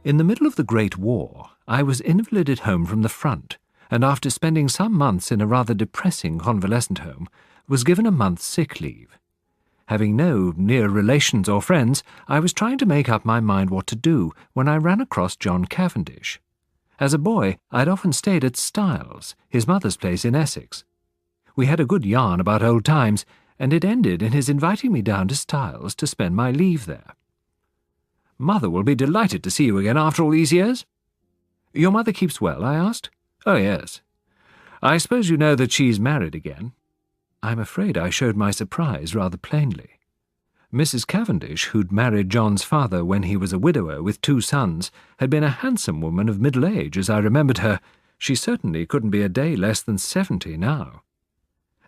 In the middle of the Great War, I was invalided home from the front, and after spending some months in a rather depressing convalescent home, was given a month's sick leave. Having no near relations or friends, I was trying to make up my mind what to do when I ran across John Cavendish. As a boy, I'd often stayed at Styles, his mother's place in Essex. We had a good yarn about old times, and it ended in his inviting me down to Styles to spend my leave there. "Mother will be delighted to see you again after all these years." "Your mother keeps well?" I asked. "Oh, yes. I suppose you know that she's married again." I'm afraid I showed my surprise rather plainly. Mrs. Cavendish, who'd married John's father when he was a widower with 2 sons, had been a handsome woman of middle age, as I remembered her. She certainly couldn't be a day less than 70 now.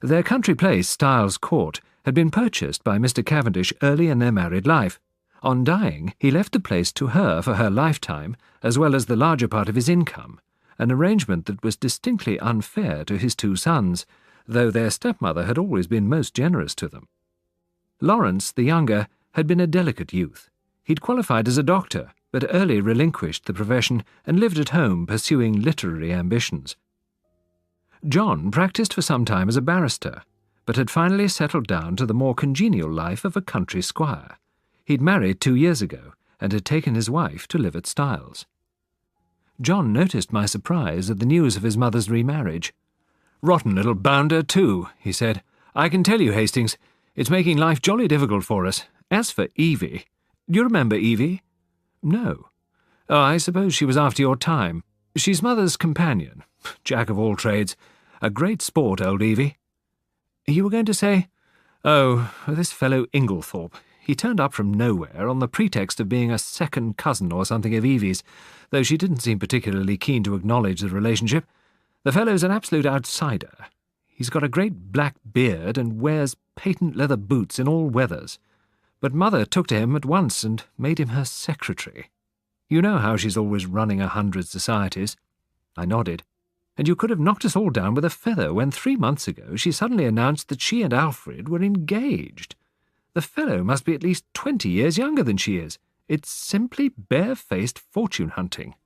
Their country place, Styles Court, had been purchased by Mr. Cavendish early in their married life. On dying, he left the place to her for her lifetime, as well as the larger part of his income, an arrangement that was distinctly unfair to his 2 sons, though their stepmother had always been most generous to them. Lawrence, the younger, had been a delicate youth. He'd qualified as a doctor, but early relinquished the profession and lived at home pursuing literary ambitions. John practiced for some time as a barrister, but had finally settled down to the more congenial life of a country squire. He'd married 2 years ago, and had taken his wife to live at Styles. John noticed my surprise at the news of his mother's remarriage. "Rotten little bounder, too," he said. "I can tell you, Hastings, it's making life jolly difficult for us. As for Evie, do you remember Evie?" "No." "Oh, I suppose she was after your time. She's mother's companion. Jack of all trades. A great sport, old Evie." "You were going to say—" "Oh, this fellow Inglethorp. He turned up from nowhere on the pretext of being a second cousin or something of Evie's, though she didn't seem particularly keen to acknowledge the relationship. The fellow's an absolute outsider. He's got a great black beard and wears patent leather boots in all weathers. But Mother took to him at once and made him her secretary. You know how she's always running 100 societies." I nodded. "And you could have knocked us all down with a feather when 3 months ago she suddenly announced that she and Alfred were engaged. The fellow must be at least 20 years younger than she is. It's simply bare-faced fortune-hunting.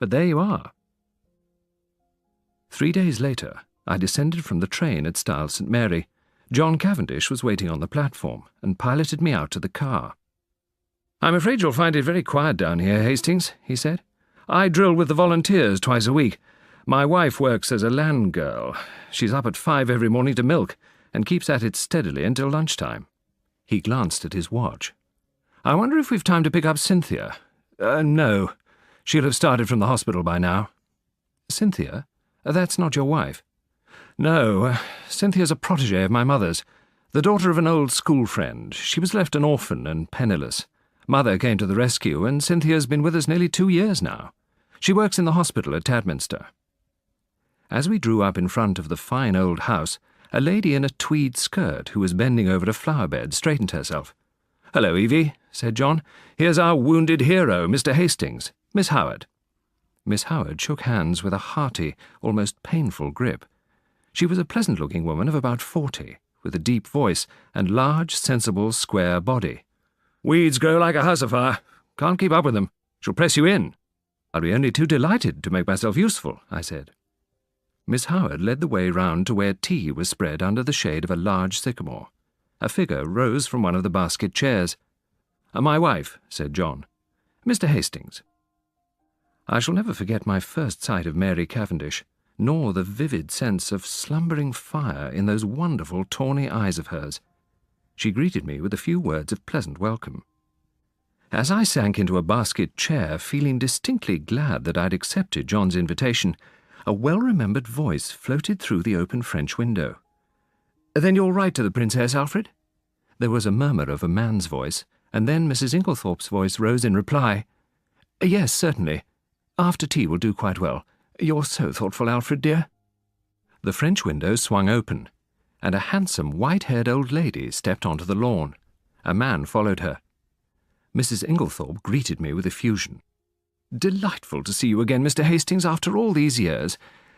But there you are." 3 days later, I descended from the train at Styles St. Mary. John Cavendish was waiting on the platform and piloted me out to the car. "I'm afraid you'll find it very quiet down here, Hastings," he said. "I drill with the volunteers twice a week. My wife works as a land girl. She's up at 5 every morning to milk, and keeps at it steadily until lunchtime." He glanced at his watch. "I wonder if we've time to pick up Cynthia." No. She'll have started from the hospital by now." "Cynthia? That's not your wife?" "No. Cynthia's a protégée of my mother's, the daughter of an old school friend. She was left an orphan and penniless. Mother came to the rescue, and Cynthia's been with us nearly 2 years now. She works in the hospital at Tadminster." As we drew up in front of the fine old house, a lady in a tweed skirt who was bending over a flower bed straightened herself. "Hello, Evie," said John. "Here's our wounded hero, Mr. Hastings. Miss Howard." Miss Howard shook hands with a hearty, almost painful grip. She was a pleasant-looking woman of about 40, with a deep voice and large, sensible, square body. "Weeds grow like a house afire. Can't keep up with them. She'll press you in." "I'll be only too delighted to make myself useful," I said. Miss Howard led the way round to where tea was spread under the shade of a large sycamore. A figure rose from one of the basket chairs. "My wife," said John. "Mr. Hastings." I shall never forget my first sight of Mary Cavendish, nor the vivid sense of slumbering fire in those wonderful tawny eyes of hers. She greeted me with a few words of pleasant welcome. As I sank into a basket chair, feeling distinctly glad that I'd accepted John's invitation, a well-remembered voice floated through the open French window. "Then you'll write to the Princess, Alfred?" There was a murmur of a man's voice, and then Mrs. Inglethorpe's voice rose in reply. "Yes, certainly. After tea will do quite well. You're so thoughtful, Alfred, dear." The French window swung open, and a handsome, white-haired old lady stepped onto the lawn. A man followed her. Mrs. Inglethorpe greeted me with effusion. "Delightful to see you again, Mr. Hastings, after all these years.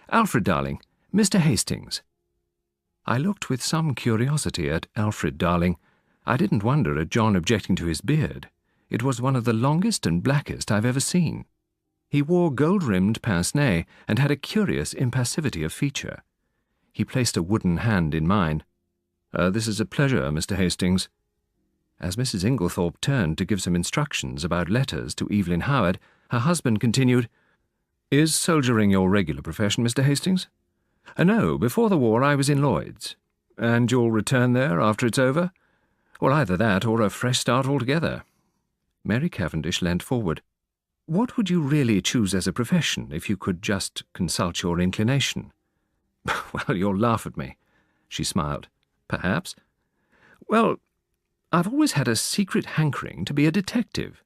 Alfred, darling, Mr. Hastings." I looked with some curiosity at Alfred, darling. I didn't wonder at John objecting to his beard. It was one of the longest and blackest I've ever seen. He wore gold-rimmed pince-nez and had a curious impassivity of feature. He placed a wooden hand in mine. "This is a pleasure, Mr. Hastings." As Mrs. Inglethorp turned to give some instructions about letters to Evelyn Howard, her husband continued, "Is soldiering your regular profession, Mr. Hastings?" "No, before the war I was in Lloyd's." "And you'll return there after it's over?" "Well, either that or a fresh start altogether." Mary Cavendish leant forward. "What would you really choose as a profession if you could just consult your inclination?" "Well, you'll laugh at me." She smiled. "Perhaps." "Well, I've always had a secret hankering to be a detective."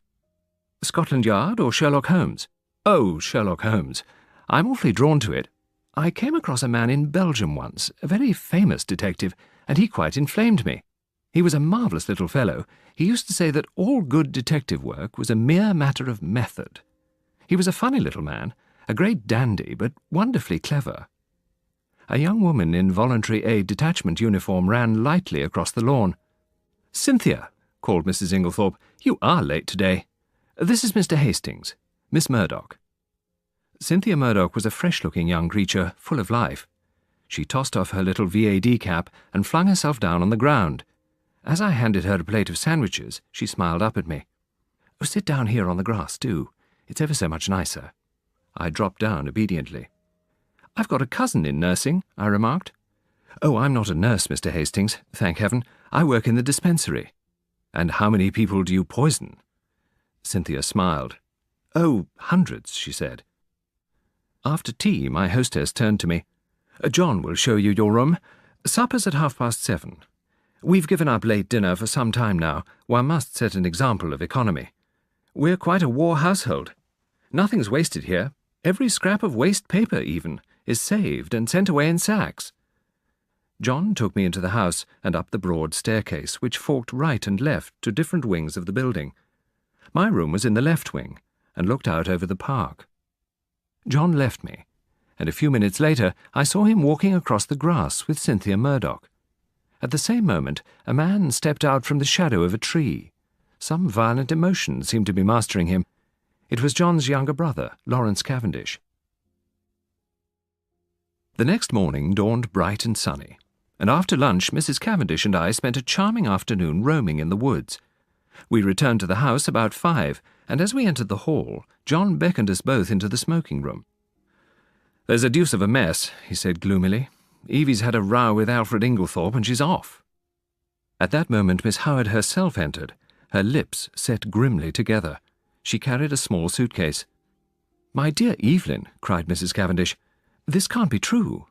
"Scotland Yard or Sherlock Holmes?" "Oh, Sherlock Holmes. I'm awfully drawn to it. I came across a man in Belgium once, a very famous detective, and he quite inflamed me. He was a marvellous little fellow. He used to say that all good detective work was a mere matter of method. He was a funny little man, a great dandy, but wonderfully clever." A young woman in voluntary aid detachment uniform ran lightly across the lawn. "Cynthia," called Mrs. Inglethorp, "you are late today. This is Mr. Hastings, Miss Murdoch." Cynthia Murdoch was a fresh-looking young creature, full of life. She tossed off her little VAD cap and flung herself down on the ground. As I handed her a plate of sandwiches, she smiled up at me. "Oh, sit down here on the grass, do. It's ever so much nicer." I dropped down obediently. "I've got a cousin in nursing," I remarked. "Oh, I'm not a nurse, Mr. Hastings, thank heaven. I work in the dispensary." "And how many people do you poison?" Cynthia smiled. "Oh, hundreds," she said. After tea, my hostess turned to me. "John will show you your room. Supper's at 7:30. We've given up late dinner for some time now. One must set an example of economy. We're quite a war household. Nothing's wasted here. Every scrap of waste paper, even, is saved and sent away in sacks." John took me into the house and up the broad staircase, which forked right and left to different wings of the building. My room was in the left wing and looked out over the park. John left me, and a few minutes later I saw him walking across the grass with Cynthia Murdoch. At the same moment, a man stepped out from the shadow of a tree. Some violent emotion seemed to be mastering him. It was John's younger brother, Lawrence Cavendish. The next morning dawned bright and sunny, and after lunch Mrs. Cavendish and I spent a charming afternoon roaming in the woods. We returned to the house about 5, and as we entered the hall, John beckoned us both into the smoking room. "There's a deuce of a mess," he said gloomily. "Evie's had a row with Alfred Inglethorp, and she's off." At that moment Miss Howard herself entered, her lips set grimly together. She carried a small suitcase. "My dear Evelyn," cried Mrs. Cavendish, "this can't be true."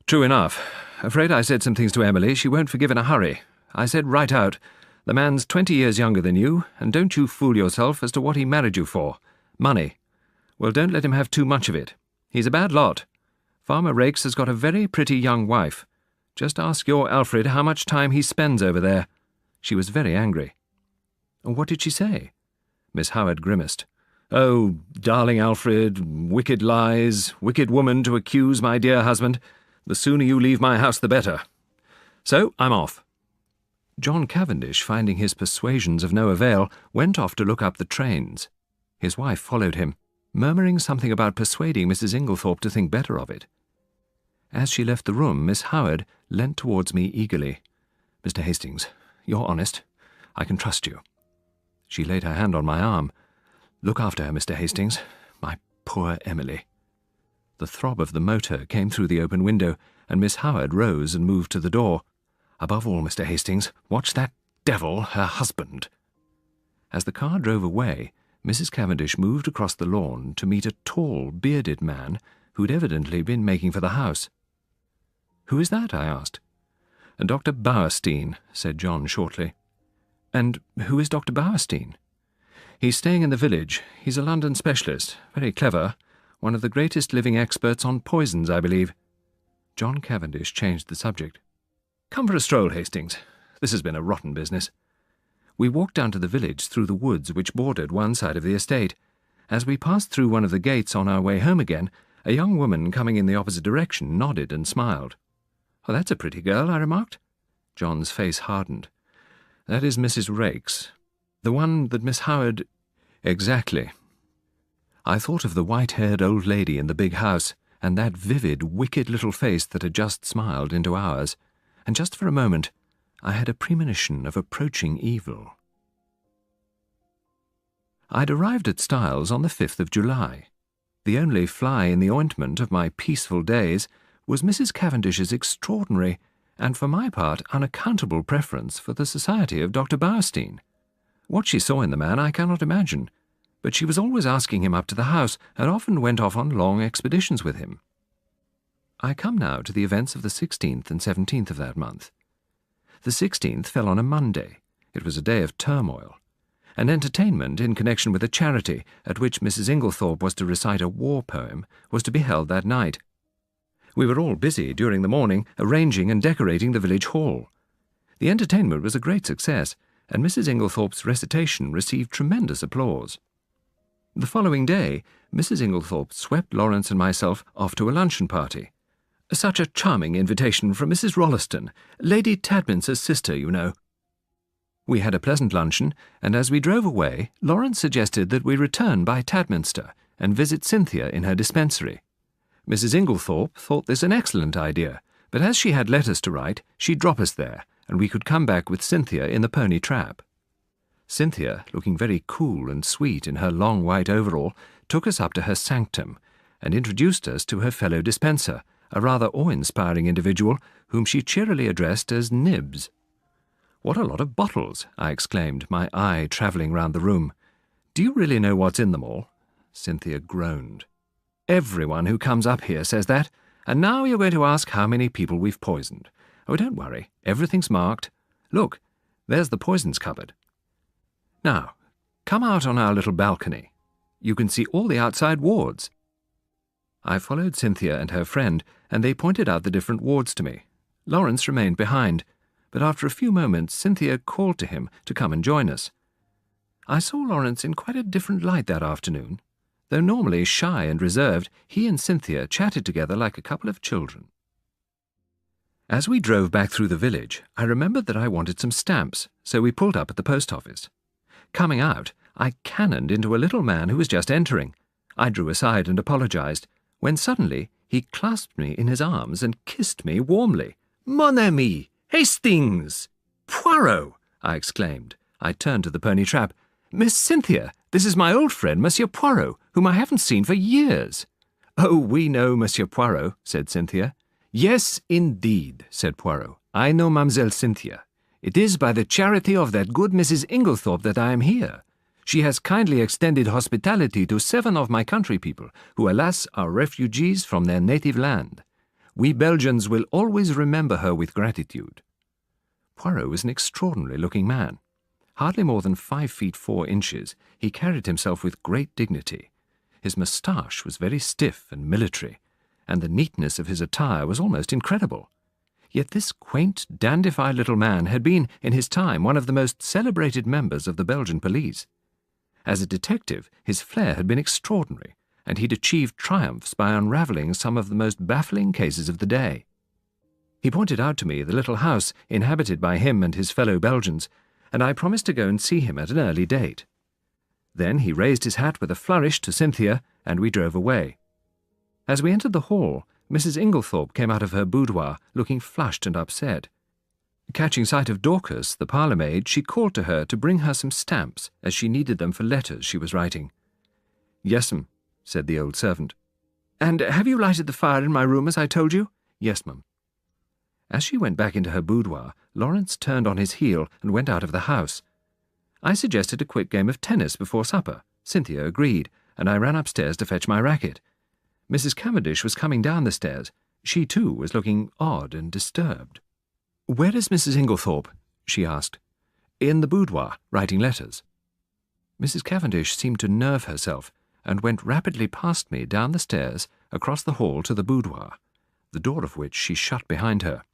"True enough. Afraid I said some things to Emily. She won't forgive in a hurry. I said right out, 'The man's 20 years younger than you, and don't you fool yourself as to what he married you for. Money. Well, don't let him have too much of it. He's a bad lot. Farmer Raikes has got a very pretty young wife. Just ask your Alfred how much time he spends over there." She was very angry. "What did she say?" Miss Howard grimaced. "Oh, darling Alfred, wicked lies, wicked woman to accuse my dear husband. The sooner you leave my house the better. So I'm off." John Cavendish, finding his persuasions of no avail, went off to look up the trains. His wife followed him, murmuring something about persuading Mrs. Inglethorp to think better of it. As she left the room, Miss Howard leant towards me eagerly. "Mr. Hastings, you're honest. I can trust you." She laid her hand on my arm. "Look after her, Mr. Hastings. My poor Emily." The throb of the motor came through the open window, and Miss Howard rose and moved to the door. "Above all, Mr. Hastings, watch that devil, her husband." As the car drove away, Mrs. Cavendish moved across the lawn to meet a tall, bearded man who'd evidently been making for the house. "Who is that?" I asked. "Dr. Bowerstein," said John shortly. "And who is Dr. Bowerstein?" "He's staying in the village. He's a London specialist, very clever, one of the greatest living experts on poisons, I believe." John Cavendish changed the subject. "Come for a stroll, Hastings. This has been a rotten business." We walked down to the village through the woods which bordered one side of the estate. As we passed through one of the gates on our way home again, a young woman coming in the opposite direction nodded and smiled. "Oh, that's a pretty girl," I remarked. John's face hardened. "That is Mrs. Raikes. The one that Miss Howard—" Exactly. I thought of the white-haired old lady in the big house, and that vivid, wicked little face that had just smiled into ours, and just for a moment I had a premonition of approaching evil. I'd arrived at Styles on the 5th of July. The only fly in the ointment of my peaceful days was Mrs. Cavendish's extraordinary, and for my part unaccountable preference for the society of Dr. Bowerstein. What she saw in the man I cannot imagine, but she was always asking him up to the house, and often went off on long expeditions with him. I come now to the events of the 16th and 17th of that month. The 16th fell on a Monday. It was a day of turmoil. An entertainment in connection with a charity, at which Mrs. Inglethorp was to recite a war poem, was to be held that night. We were all busy during the morning arranging and decorating the village hall. The entertainment was a great success, and Mrs. Inglethorp's recitation received tremendous applause. The following day, Mrs. Inglethorp swept Lawrence and myself off to a luncheon party. Such a charming invitation from Mrs. Rolleston, Lady Tadminster's sister, you know. We had a pleasant luncheon, and as we drove away, Lawrence suggested that we return by Tadminster and visit Cynthia in her dispensary. Mrs. Inglethorp thought this an excellent idea, but as she had letters to write, she'd drop us there, and we could come back with Cynthia in the pony trap. Cynthia, looking very cool and sweet in her long white overall, took us up to her sanctum and introduced us to her fellow dispenser, a rather awe-inspiring individual whom she cheerily addressed as Nibs. "What a lot of bottles!" I exclaimed, my eye travelling round the room. "Do you really know what's in them all?" Cynthia groaned. "Everyone who comes up here says that, and now you're going to ask how many people we've poisoned. Oh, don't worry, everything's marked. Look, there's the poisons cupboard. Now, come out on our little balcony. You can see all the outside wards." I followed Cynthia and her friend, and they pointed out the different wards to me. Lawrence remained behind, but after a few moments Cynthia called to him to come and join us. I saw Lawrence in quite a different light that afternoon. Though normally shy and reserved, he and Cynthia chatted together like a couple of children. As we drove back through the village, I remembered that I wanted some stamps, so we pulled up at the post office. Coming out, I cannoned into a little man who was just entering. I drew aside and apologized, when suddenly he clasped me in his arms and kissed me warmly. "Mon ami! Hastings! Poirot!" I exclaimed. I turned to the pony trap. "Miss Cynthia, this is my old friend, Monsieur Poirot, whom I haven't seen for years." "Oh, we know Monsieur Poirot," said Cynthia. "Yes, indeed," said Poirot. "I know Mademoiselle Cynthia. It is by the charity of that good Mrs. Inglethorp that I am here. She has kindly extended hospitality to 7 of my country people, who, alas, are refugees from their native land. We Belgians will always remember her with gratitude." Poirot was an extraordinary-looking man. Hardly more than 5 feet 4 inches, he carried himself with great dignity. His moustache was very stiff and military, and the neatness of his attire was almost incredible. Yet this quaint, dandified little man had been, in his time, one of the most celebrated members of the Belgian police. As a detective, his flair had been extraordinary, and he'd achieved triumphs by unravelling some of the most baffling cases of the day. He pointed out to me the little house inhabited by him and his fellow Belgians, and I promised to go and see him at an early date. Then he raised his hat with a flourish to Cynthia, and we drove away. As we entered the hall, Mrs. Inglethorp came out of her boudoir, looking flushed and upset. Catching sight of Dorcas, the parlour-maid, she called to her to bring her some stamps, as she needed them for letters she was writing. "Yes'm," said the old servant. "And have you lighted the fire in my room as I told you?" "Yes, ma'am." As she went back into her boudoir, Lawrence turned on his heel and went out of the house. I suggested a quick game of tennis before supper. Cynthia agreed, and I ran upstairs to fetch my racket. Mrs. Cavendish was coming down the stairs. She, too, was looking odd and disturbed. "Where is Mrs. Inglethorp?" she asked. "In the boudoir, writing letters." Mrs. Cavendish seemed to nerve herself, and went rapidly past me down the stairs, across the hall to the boudoir, the door of which she shut behind her.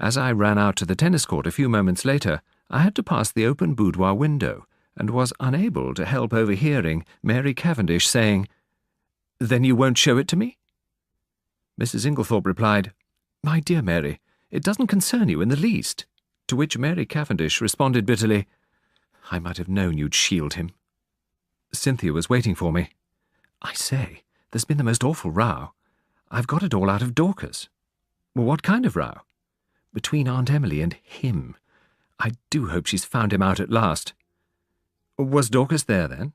As I ran out to the tennis court a few moments later, I had to pass the open boudoir window, and was unable to help overhearing Mary Cavendish saying, "Then you won't show it to me?" Mrs. Inglethorp replied, "My dear Mary, it doesn't concern you in the least," to which Mary Cavendish responded bitterly, "I might have known you'd shield him." Cynthia was waiting for me. "I say, there's been the most awful row. I've got it all out of Dorcas." "Well, what kind of row?" "Between Aunt Emily and him. I do hope she's found him out at last." "Was Dorcas there, then?"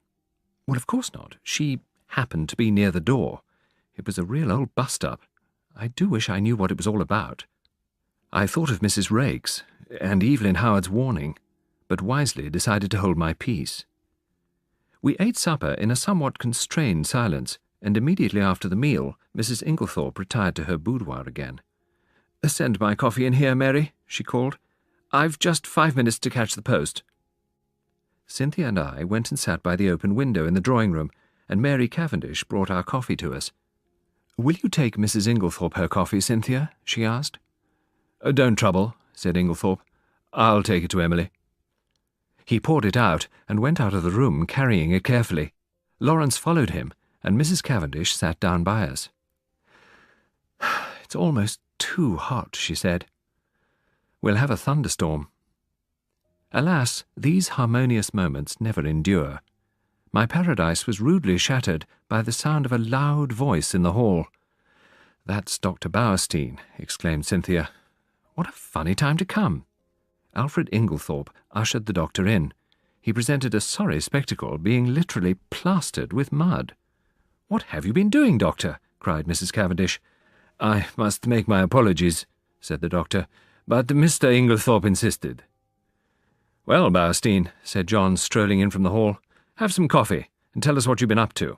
"Well, of course not. She happened to be near the door. It was a real old bust-up. I do wish I knew what it was all about." I thought of Mrs. Raikes and Evelyn Howard's warning, but wisely decided to hold my peace. We ate supper in a somewhat constrained silence, and immediately after the meal, Mrs. Inglethorp retired to her boudoir again. "Send my coffee in here, Mary," she called. "I've just 5 minutes to catch the post." Cynthia and I went and sat by the open window in the drawing-room, and Mary Cavendish brought our coffee to us. "Will you take Mrs. Inglethorp her coffee, Cynthia?" she asked. "Don't trouble," said Inglethorp. "I'll take it to Emily." He poured it out and went out of the room carrying it carefully. Lawrence followed him, and Mrs. Cavendish sat down by us. "It's almost too hot," she said. "We'll have a thunderstorm." Alas, these harmonious moments never endure. My paradise was rudely shattered by the sound of a loud voice in the hall. "That's Dr. Bowerstein," exclaimed Cynthia. "What a funny time to come." Alfred Inglethorp ushered the doctor in. He presented a sorry spectacle, being literally plastered with mud. "What have you been doing, Doctor?" cried Mrs. Cavendish. "I must make my apologies," said the doctor, "but Mr. Inglethorp insisted." "Well, Bowerstein," said John, strolling in from the hall, "have some coffee, and tell us what you've been up to."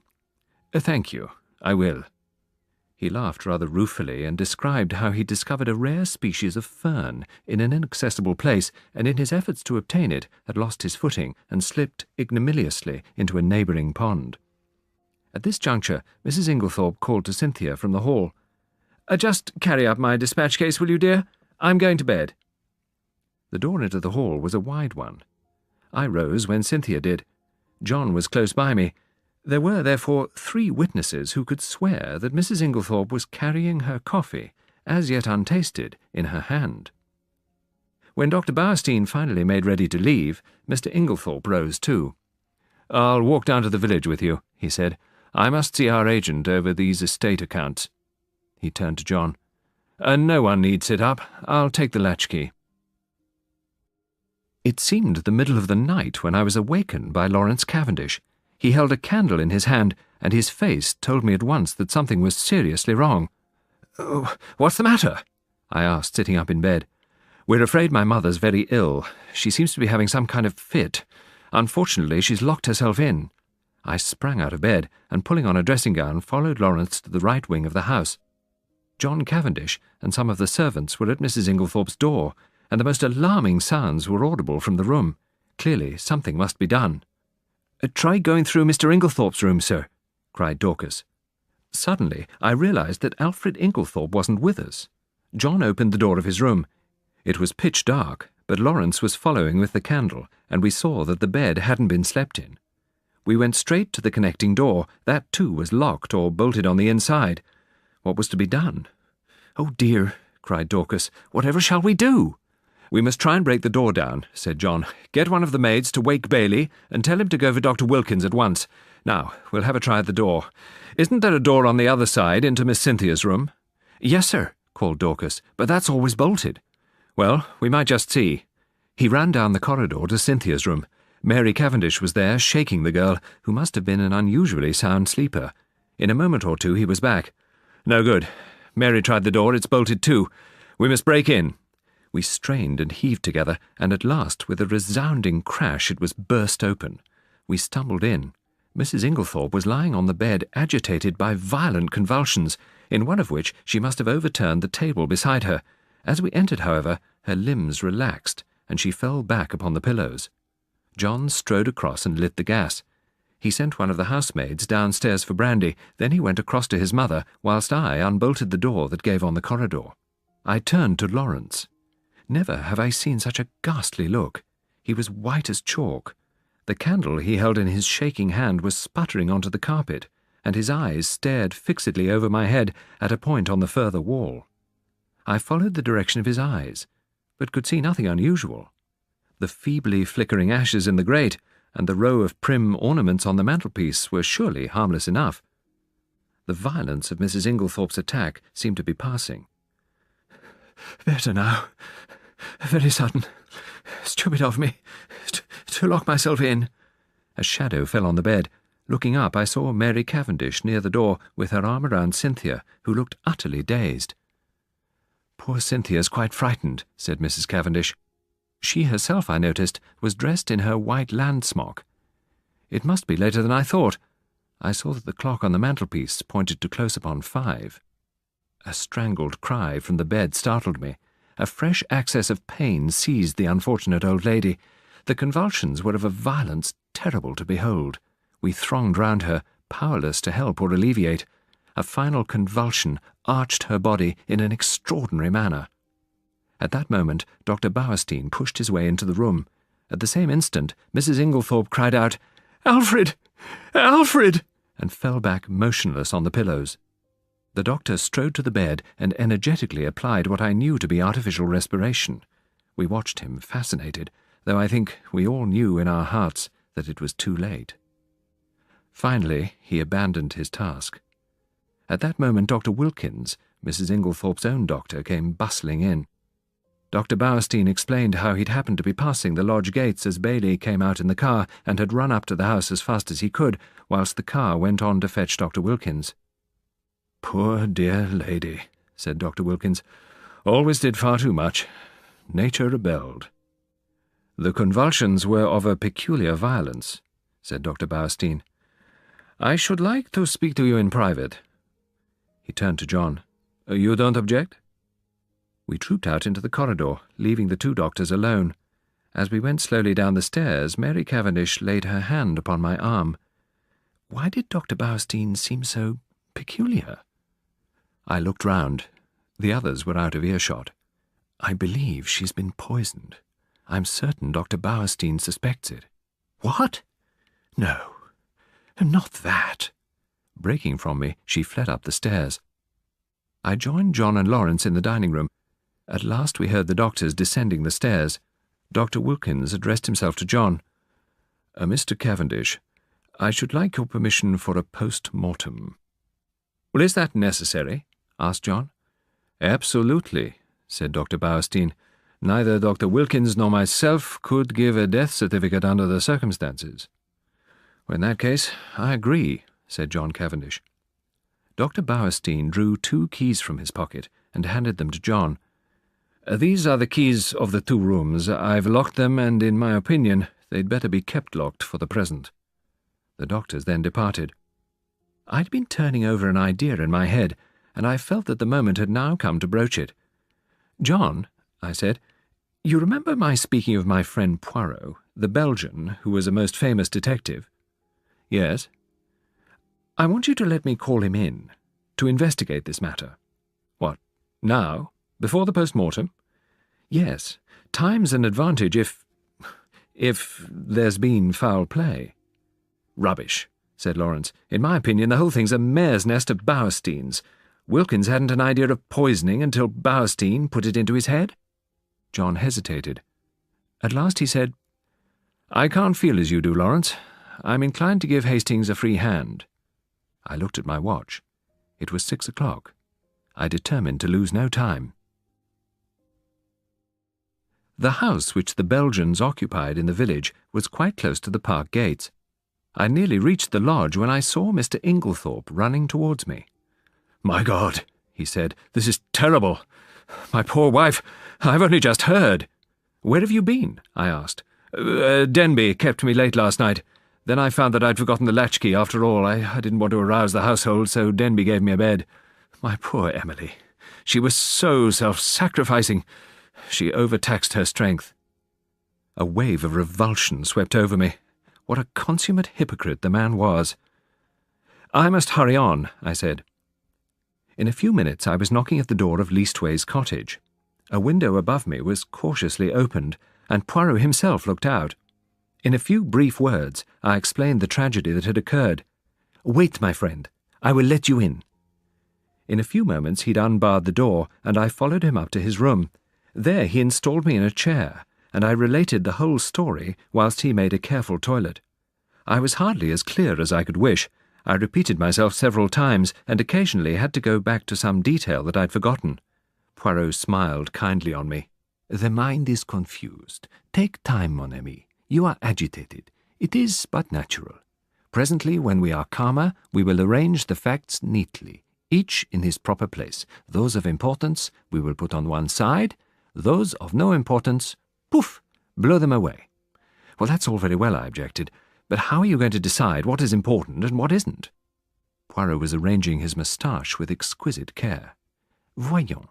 "Thank you, I will." He laughed rather ruefully and described how he discovered a rare species of fern in an inaccessible place, and in his efforts to obtain it had lost his footing and slipped ignominiously into a neighbouring pond. At this juncture, Mrs. Inglethorp called to Cynthia from the hall. "Just carry up my dispatch case, will you, dear? I'm going to bed." The door into the hall was a wide one. I rose when Cynthia did. John was close by me. There were, therefore, 3 witnesses who could swear that Mrs. Inglethorp was carrying her coffee, as yet untasted, in her hand. When Dr. Bowerstein finally made ready to leave, Mr. Inglethorp rose too. "I'll walk down to the village with you," he said. "I must see our agent over these estate accounts." He turned to John. "No one need sit up. I'll take the latchkey." It seemed the middle of the night when I was awakened by Lawrence Cavendish. He held a candle in his hand, and his face told me at once that something was seriously wrong. "Oh, what's the matter?" I asked, sitting up in bed. "We're afraid my mother's very ill. She seems to be having some kind of fit. Unfortunately, she's locked herself in." I sprang out of bed, and pulling on a dressing-gown, followed Lawrence to the right wing of the house. John Cavendish and some of the servants were at Mrs. Inglethorp's door, and the most alarming sounds were audible from the room. Clearly, something must be done. "Try going through Mr. Inglethorp's room, sir," cried Dorcas. Suddenly, I realized that Alfred Inglethorp wasn't with us. John opened the door of his room. It was pitch dark, but Lawrence was following with the candle, and we saw that the bed hadn't been slept in. We went straight to the connecting door. That, too, was locked or bolted on the inside. What was to be done? "Oh, dear," cried Dorcas. "Whatever shall we do?" "We must try and break the door down," said John. "Get one of the maids to wake Bailey, and tell him to go for Dr. Wilkins at once. Now, we'll have a try at the door. Isn't there a door on the other side into Miss Cynthia's room?" "Yes, sir," called Dorcas, "but that's always bolted." "Well, we might just see." He ran down the corridor to Cynthia's room. Mary Cavendish was there, shaking the girl, who must have been an unusually sound sleeper. In a moment or two he was back. "No good. Mary tried the door. It's bolted too. We must break in." We strained and heaved together, and at last, with a resounding crash, it was burst open. We stumbled in. Mrs. Inglethorp was lying on the bed, agitated by violent convulsions, in one of which she must have overturned the table beside her. As we entered, however, her limbs relaxed, and she fell back upon the pillows. John strode across and lit the gas. He sent one of the housemaids downstairs for brandy, then he went across to his mother, whilst I unbolted the door that gave on the corridor. I turned to Lawrence. Never have I seen such a ghastly look. He was white as chalk. The candle he held in his shaking hand was sputtering onto the carpet, and his eyes stared fixedly over my head at a point on the further wall. I followed the direction of his eyes, but could see nothing unusual. The feebly flickering ashes in the grate, and the row of prim ornaments on the mantelpiece were surely harmless enough. The violence of Mrs. Inglethorpe's attack seemed to be passing. "Better now. Very sudden. Stupid of me to lock myself in." A shadow fell on the bed. Looking up, I saw Mary Cavendish near the door with her arm around Cynthia, who looked utterly dazed. "Poor Cynthia's quite frightened," said Mrs. Cavendish. She herself, I noticed, was dressed in her white land smock. It must be later than I thought. I saw that the clock on the mantelpiece pointed to close upon 5. A strangled cry from the bed startled me. A fresh access of pain seized the unfortunate old lady. The convulsions were of a violence terrible to behold. We thronged round her, powerless to help or alleviate. A final convulsion arched her body in an extraordinary manner. At that moment, Dr. Bowerstein pushed his way into the room. At the same instant, Mrs. Inglethorpe cried out, "Alfred! Alfred!" and fell back motionless on the pillows. The doctor strode to the bed and energetically applied what I knew to be artificial respiration. We watched him, fascinated, though I think we all knew in our hearts that it was too late. Finally, he abandoned his task. At that moment, Dr. Wilkins, Mrs. Inglethorpe's own doctor, came bustling in. Dr. Bowerstein explained how he'd happened to be passing the lodge gates as Bailey came out in the car and had run up to the house as fast as he could, whilst the car went on to fetch Dr. Wilkins. "Poor dear lady," said Dr. Wilkins. "Always did far too much. Nature rebelled." "The convulsions were of a peculiar violence," said Dr. Bowerstein. "I should like to speak to you in private." He turned to John. "You don't object?" We trooped out into the corridor, leaving the 2 doctors alone. As we went slowly down the stairs, Mary Cavendish laid her hand upon my arm. Why did Dr. Bowerstein seem so peculiar? I looked round. The others were out of earshot. "I believe she's been poisoned. I'm certain Dr. Bowerstein suspects it." "What? No, not that." Breaking from me, she fled up the stairs. I joined John and Lawrence in the dining room. At last we heard the doctors descending the stairs. Dr. Wilkins addressed himself to John. "Mr. Cavendish, I should like your permission for a post-mortem." "Well, is that necessary?" asked John. "Absolutely," said Dr. Bowerstein. "Neither Dr. Wilkins nor myself could give a death certificate under the circumstances." "Well, in that case, I agree," said John Cavendish. Dr. Bowerstein drew 2 keys from his pocket and handed them to John. "These are the keys of the 2 rooms. I've locked them, and in my opinion, they'd better be kept locked for the present." The doctors then departed. I'd been turning over an idea in my head, and I felt that the moment had now come to broach it. "John," I said, "you remember my speaking of my friend Poirot, the Belgian, who was a most famous detective?" "Yes." "I want you to let me call him in, to investigate this matter." "What, now? Before the post-mortem?" "Yes. Time's an advantage if there's been foul play." "Rubbish," said Lawrence. "In my opinion, the whole thing's a mare's nest of Bowerstein's. Wilkins hadn't an idea of poisoning until Bowerstein put it into his head." John hesitated. At last he said, "I can't feel as you do, Lawrence. I'm inclined to give Hastings a free hand." I looked at my watch. It was 6 o'clock. I determined to lose no time. The house which the Belgians occupied in the village was quite close to the park gates. I nearly reached the lodge when I saw Mr. Inglethorpe running towards me. "My God," he said, "this is terrible. My poor wife, I've only just heard." "Where have you been?" I asked. Denby kept me late last night. Then I found that I'd forgotten the latchkey after all. I didn't want to arouse the household, so Denby gave me a bed. My poor Emily. She was so self-sacrificing. She overtaxed her strength." A wave of revulsion swept over me. What a consummate hypocrite the man was. "I must hurry on," I said. In a few minutes I was knocking at the door of Leastways Cottage. A window above me was cautiously opened, and Poirot himself looked out. In a few brief words I explained the tragedy that had occurred. "Wait, my friend. I will let you in." In a few moments he'd unbarred the door, and I followed him up to his room. There he installed me in a chair, and I related the whole story whilst he made a careful toilet. I was hardly as clear as I could wish. I repeated myself several times, and occasionally had to go back to some detail that I'd forgotten. Poirot smiled kindly on me. "The mind is confused. Take time, mon ami. You are agitated. It is but natural. Presently, when we are calmer, we will arrange the facts neatly, each in his proper place. Those of importance we will put on one side, those of no importance, poof, blow them away." "Well, that's all very well," I objected, "but how are you going to decide what is important and what isn't?" Poirot was arranging his moustache with exquisite care. "Voyons.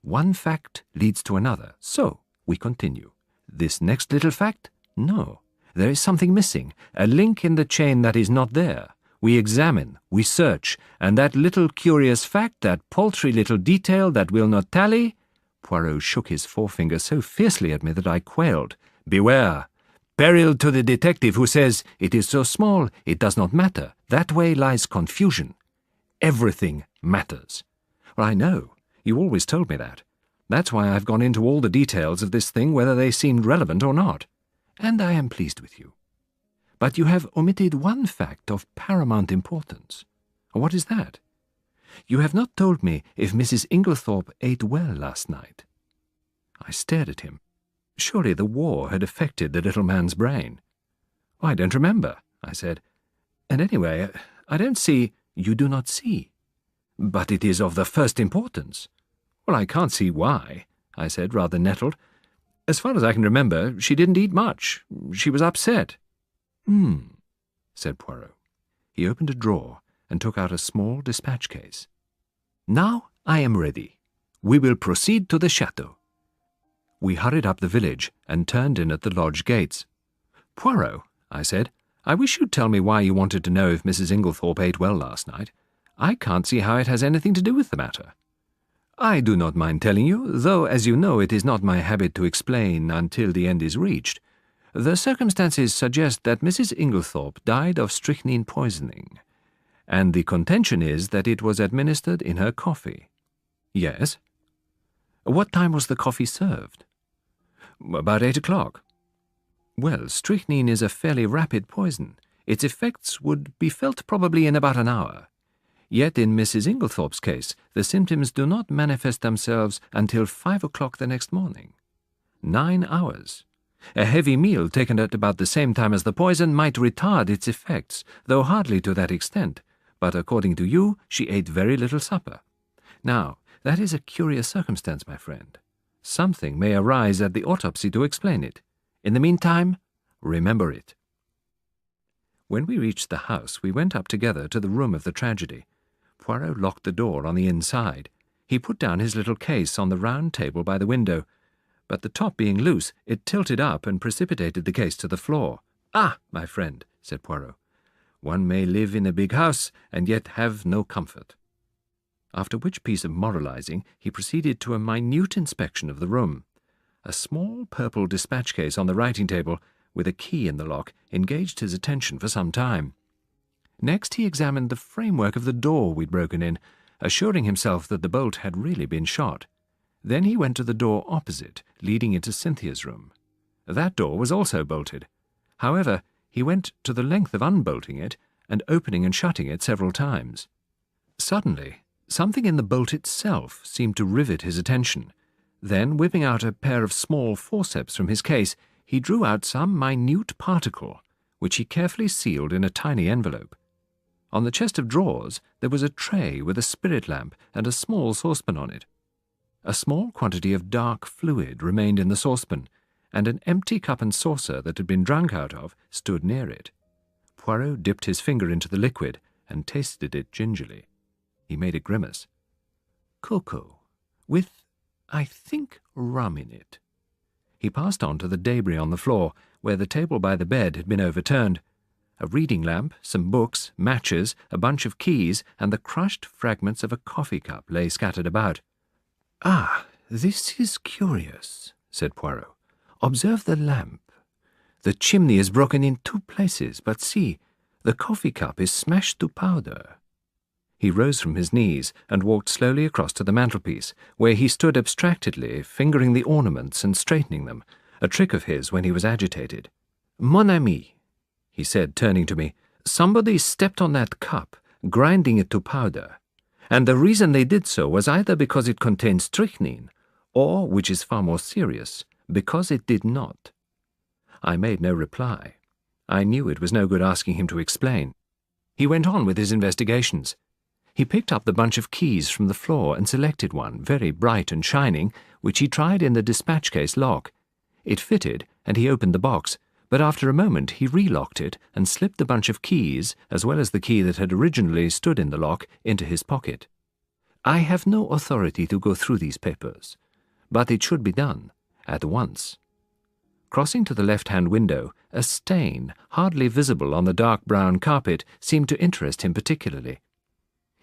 One fact leads to another, so we continue. This next little fact? No. There is something missing, a link in the chain that is not there. We examine, we search, and that little curious fact, that paltry little detail that will not tally—" Poirot shook his forefinger so fiercely at me that I quailed. "Beware! Peril to the detective who says, 'It is so small, it does not matter.' That way lies confusion. Everything matters." "Well, I know. You always told me that. That's why I've gone into all the details of this thing, whether they seemed relevant or not. And I am pleased with you. But you have omitted one fact of paramount importance. What is that? You have not told me if Mrs. Inglethorp ate well last night." I stared at him. Surely the war had affected the little man's brain. "I don't remember," I said. "And anyway, I don't see—" "You do not see. But it is of the first importance." "Well, I can't see why," I said, rather nettled. "As far as I can remember, she didn't eat much. She was upset." Said Poirot. He opened a drawer and took out a small dispatch case. "Now I am ready. We will proceed to the chateau." We hurried up the village and turned in at the lodge gates. "Poirot," I said, "I wish you'd tell me why you wanted to know if Mrs. Inglethorp ate well last night. I can't see how it has anything to do with the matter." "I do not mind telling you, though, as you know, it is not my habit to explain until the end is reached. The circumstances suggest that Mrs. Inglethorp died of strychnine poisoning, and the contention is that it was administered in her coffee." "Yes." "What time was the coffee served?" "About 8 o'clock. "Well, strychnine is a fairly rapid poison. Its effects would be felt probably in about an hour. Yet in Mrs. Inglethorp's case, the symptoms do not manifest themselves until 5 o'clock the next morning. 9 hours. A heavy meal taken at about the same time as the poison might retard its effects, though hardly to that extent. But according to you, she ate very little supper. Now, that is a curious circumstance, my friend. Something may arise at the autopsy to explain it. In the meantime, remember it." When we reached the house, we went up together to the room of the tragedy. Poirot locked the door on the inside. He put down his little case on the round table by the window, but the top being loose, it tilted up and precipitated the case to the floor. "Ah, my friend," said Poirot, "one may live in a big house and yet have no comfort." After which piece of moralizing, he proceeded to a minute inspection of the room. A small purple dispatch case on the writing table, with a key in the lock, engaged his attention for some time. Next he examined the framework of the door we'd broken in, assuring himself that the bolt had really been shot. Then he went to the door opposite, leading into Cynthia's room. That door was also bolted. However, he went to the length of unbolting it and opening and shutting it several times. Suddenly, something in the bolt itself seemed to rivet his attention. Then, whipping out a pair of small forceps from his case, he drew out some minute particle, which he carefully sealed in a tiny envelope. On the chest of drawers there was a tray with a spirit lamp and a small saucepan on it. A small quantity of dark fluid remained in the saucepan, and an empty cup and saucer that had been drunk out of stood near it. Poirot dipped his finger into the liquid and tasted it gingerly. He made a grimace. "Cocoa, with, I think, rum in it." He passed on to the debris on the floor, where the table by the bed had been overturned. A reading lamp, some books, matches, a bunch of keys, and the crushed fragments of a coffee cup lay scattered about. "Ah, this is curious," said Poirot. "Observe the lamp. The chimney is broken in 2 places, but see, the coffee cup is smashed to powder." He rose from his knees and walked slowly across to the mantelpiece, where he stood abstractedly, fingering the ornaments and straightening them, a trick of his when he was agitated. "Mon ami," he said, turning to me, "somebody stepped on that cup, grinding it to powder, and the reason they did so was either because it contained strychnine, or, which is far more serious, because it did not." I made no reply. I knew it was no good asking him to explain. He went on with his investigations. He picked up the bunch of keys from the floor and selected one, very bright and shining, which he tried in the dispatch case lock. It fitted, and he opened the box, but after a moment he relocked it and slipped the bunch of keys, as well as the key that had originally stood in the lock, into his pocket. I have no authority to go through these papers, but it should be done, at once. Crossing to the left-hand window, a stain, hardly visible on the dark brown carpet, seemed to interest him particularly.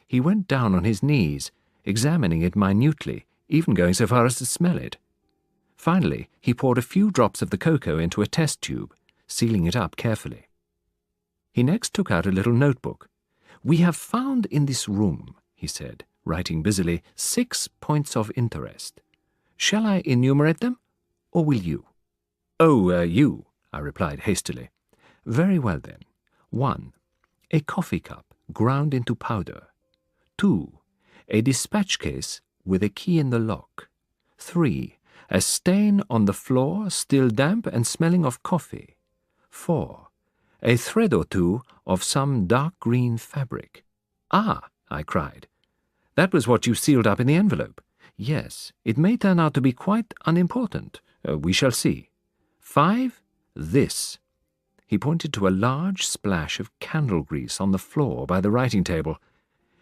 He went down on his knees, examining it minutely, even going so far as to smell it. Finally, he poured a few drops of the cocoa into a test tube, sealing it up carefully. He next took out a little notebook. "We have found in this room," he said, writing busily, 6 points of interest. "Shall I enumerate them, or will you?" "Oh, you," I replied hastily. "Very well then. 1. A coffee cup ground into powder. 2. A dispatch case with a key in the lock. 3. A stain on the floor, still damp and smelling of coffee. 4. A thread or two of some dark green fabric." "Ah," I cried. "That was what you sealed up in the envelope." "Yes, it may turn out to be quite unimportant. We shall see. 5. This." He pointed to a large splash of candle grease on the floor by the writing table.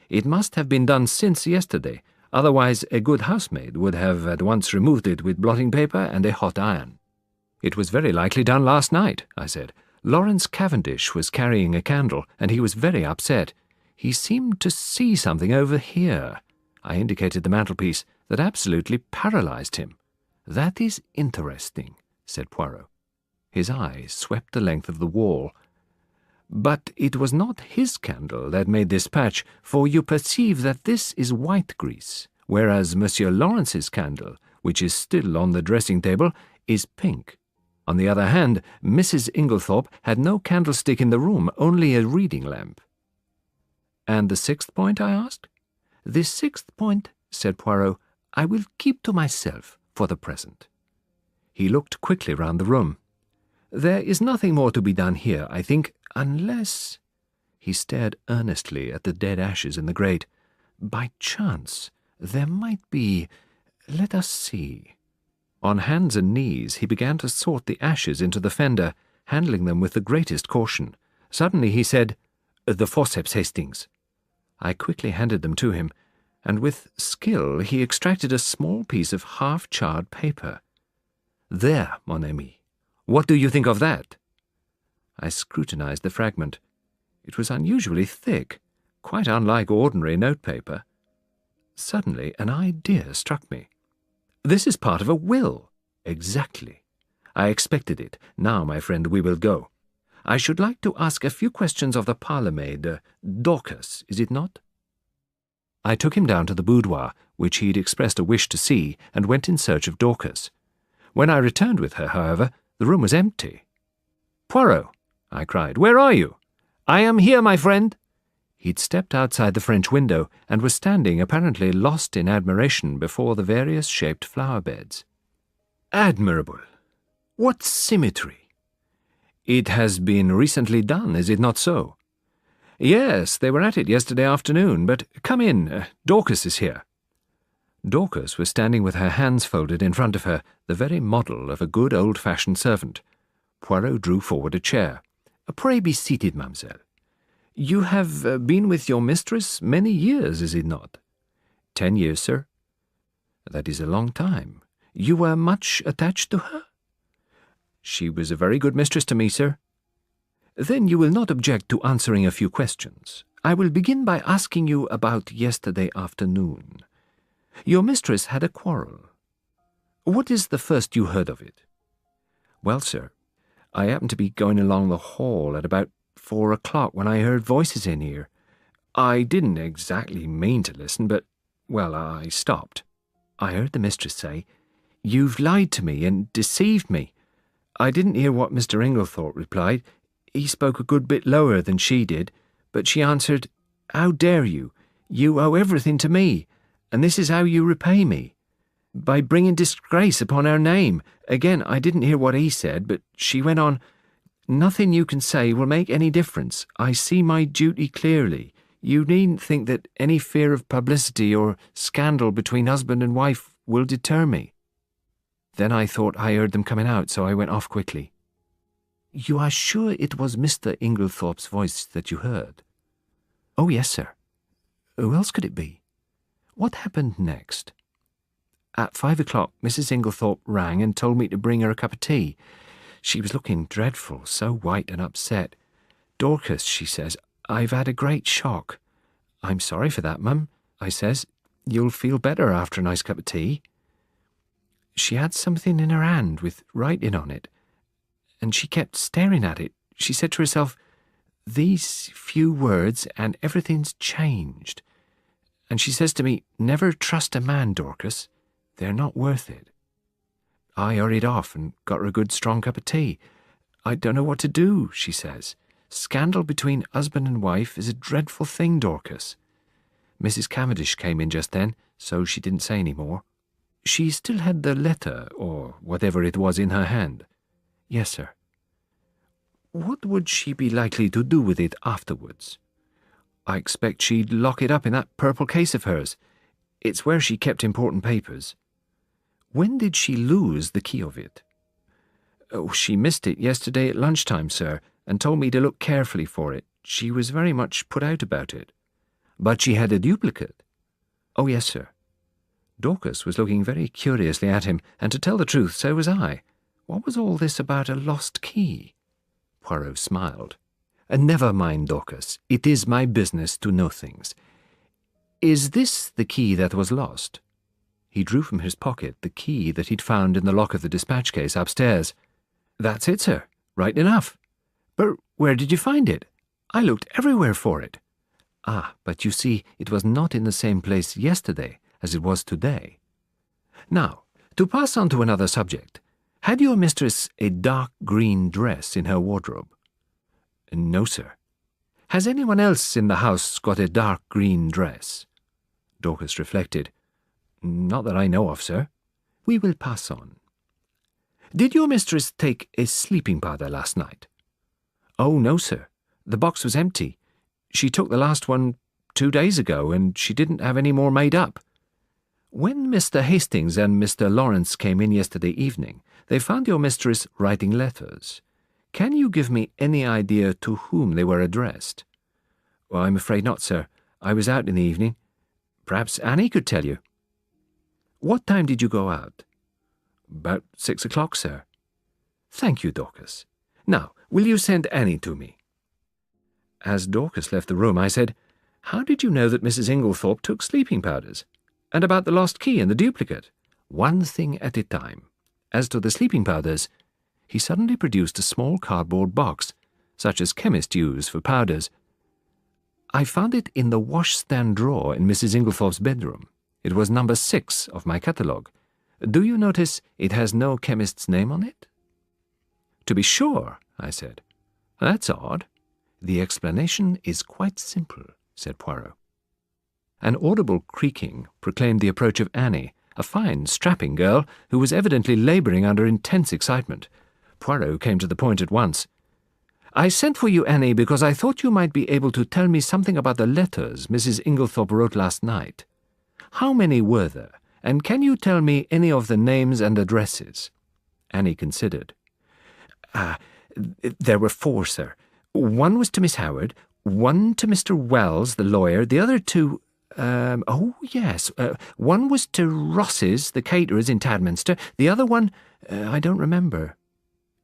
"It must have been done since yesterday, otherwise a good housemaid would have at once removed it with blotting paper and a hot iron." "It was very likely done last night," I said. "Lawrence Cavendish was carrying a candle, and he was very upset. He seemed to see something over here," I indicated the mantelpiece, "that absolutely paralyzed him." "That is interesting," said Poirot. His eye swept the length of the wall. "But it was not his candle that made this patch, for you perceive that this is white grease, whereas Monsieur Lawrence's candle, which is still on the dressing-table, is pink. On the other hand, Mrs. Inglethorp had no candlestick in the room, only a reading lamp." "And the 6th point?" I asked. "The 6th point," said Poirot, "I will keep to myself for the present." He looked quickly round the room. "There is nothing more to be done here, I think, unless—" He stared earnestly at the dead ashes in the grate. "By chance, there might be— let us see." On hands and knees he began to sort the ashes into the fender, handling them with the greatest caution. Suddenly he said, "The forceps, Hastings." I quickly handed them to him, and with skill he extracted a small piece of half-charred paper. "There, mon ami. What do you think of that?" I scrutinized the fragment. It was unusually thick, quite unlike ordinary notepaper. Suddenly an idea struck me. "This is part of a will." "Exactly. I expected it. Now, my friend, we will go. I should like to ask a few questions of the parlour-maid, Dorcas, is it not?" I took him down to the boudoir, which he had expressed a wish to see, and went in search of Dorcas. When I returned with her, however, the room was empty. "Poirot," I cried, "where are you?" "I am here, my friend." He'd stepped outside the French window and was standing, apparently lost in admiration, before the various-shaped flower-beds. "Admirable! What symmetry! It has been recently done, is it not so?" "Yes, they were at it yesterday afternoon, but come in, Dorcas is here." Dorcas was standing with her hands folded in front of her, the very model of a good old-fashioned servant. Poirot drew forward a chair. "Pray be seated, mademoiselle. You have been with your mistress many years, is it not?" 10 years, sir." "That is a long time. You were much attached to her?" "She was a very good mistress to me, sir." "Then you will not object to answering a few questions. I will begin by asking you about yesterday afternoon. Your mistress had a quarrel. What is the first you heard of it?" "Well, sir, I happened to be going along the hall at about 4 o'clock when I heard voices in here. I didn't exactly mean to listen, but, well, I stopped. I heard the mistress say, 'You've lied to me and deceived me. I didn't hear what Mr. Inglethorp replied. He spoke a good bit lower than she did, but she answered, 'How dare you? You owe everything to me, and this is how you repay me. By bringing disgrace upon our name.' Again, I didn't hear what he said, but she went on, 'Nothing you can say will make any difference. I see my duty clearly. You needn't think that any fear of publicity or scandal between husband and wife will deter me.' Then I thought I heard them coming out, so I went off quickly." "You are sure it was Mr. Inglethorpe's voice that you heard?" "Oh, yes, sir. Who else could it be?" "What happened next?" "At 5 o'clock, Mrs. Inglethorpe rang and told me to bring her a cup of tea. She was looking dreadful, so white and upset. 'Dorcas,' she says, 'I've had a great shock.' 'I'm sorry for that, mum,' I says. 'You'll feel better after a nice cup of tea.' She had something in her hand with writing on it, and she kept staring at it. She said to herself, 'These few words and everything's changed.' And she says to me, 'Never trust a man, Dorcas. They're not worth it.' I hurried off and got her a good strong cup of tea. 'I don't know what to do,' she says. 'Scandal between husband and wife is a dreadful thing, Dorcas.' Mrs. Cavendish came in just then, so she didn't say any more. She still had the letter, or whatever it was, in her hand." "Yes, sir." "What would she be likely to do with it afterwards?" "I expect she'd lock it up in that purple case of hers. It's where she kept important papers." "When did she lose the key of it?" "Oh, she missed it yesterday at lunchtime, sir, and told me to look carefully for it. She was very much put out about it." "But she had a duplicate?" "Oh, yes, sir." Dorcas was looking very curiously at him, and to tell the truth, so was I. What was all this about a lost key? Poirot smiled. "Never mind, Dorcas. It is my business to know things. Is this the key that was lost?" He drew from his pocket the key that he'd found in the lock of the dispatch case upstairs. "That's it, sir. Right enough. But where did you find it? I looked everywhere for it." "Ah, but you see, it was not in the same place yesterday as it was today. Now, to pass on to another subject, had your mistress a dark green dress in her wardrobe?" "No, sir." "Has anyone else in the house got a dark green dress?" Dorcas reflected. "Not that I know of, sir." "We will pass on. Did your mistress take a sleeping powder last night?" "Oh, no, sir. The box was empty. She took the last one 2 days ago, and she didn't have any more made up." "When Mr. Hastings and Mr. Lawrence came in yesterday evening, they found your mistress writing letters. Can you give me any idea to whom they were addressed?" "Well, I'm afraid not, sir. I was out in the evening. Perhaps Annie could tell you." "What time did you go out?" "About 6 o'clock, sir." "Thank you, Dorcas. Now, will you send Annie to me?" As Dorcas left the room, I said, "How did you know that Mrs. Inglethorpe took sleeping powders? And about the lost key and the duplicate?" "One thing at a time. As to the sleeping powders," he suddenly produced a small cardboard box, such as chemists use for powders. "I found it in the washstand drawer in Mrs. Inglethorpe's bedroom. It was number 6 of my catalogue. Do you notice it has no chemist's name on it?" "To be sure," I said. "That's odd." "The explanation is quite simple," said Poirot. An audible creaking proclaimed the approach of Annie, a fine, strapping girl who was evidently labouring under intense excitement. Poirot came to the point at once. "I sent for you, Annie, because I thought you might be able to tell me something about the letters Mrs. Inglethorpe wrote last night. How many were there, and can you tell me any of the names and addresses?" Annie considered. "There were 4, sir. One was to Miss Howard, one to Mr. Wells, the lawyer, the other to... one was to Ross's, the caterers in Tadminster, the other one, I don't remember."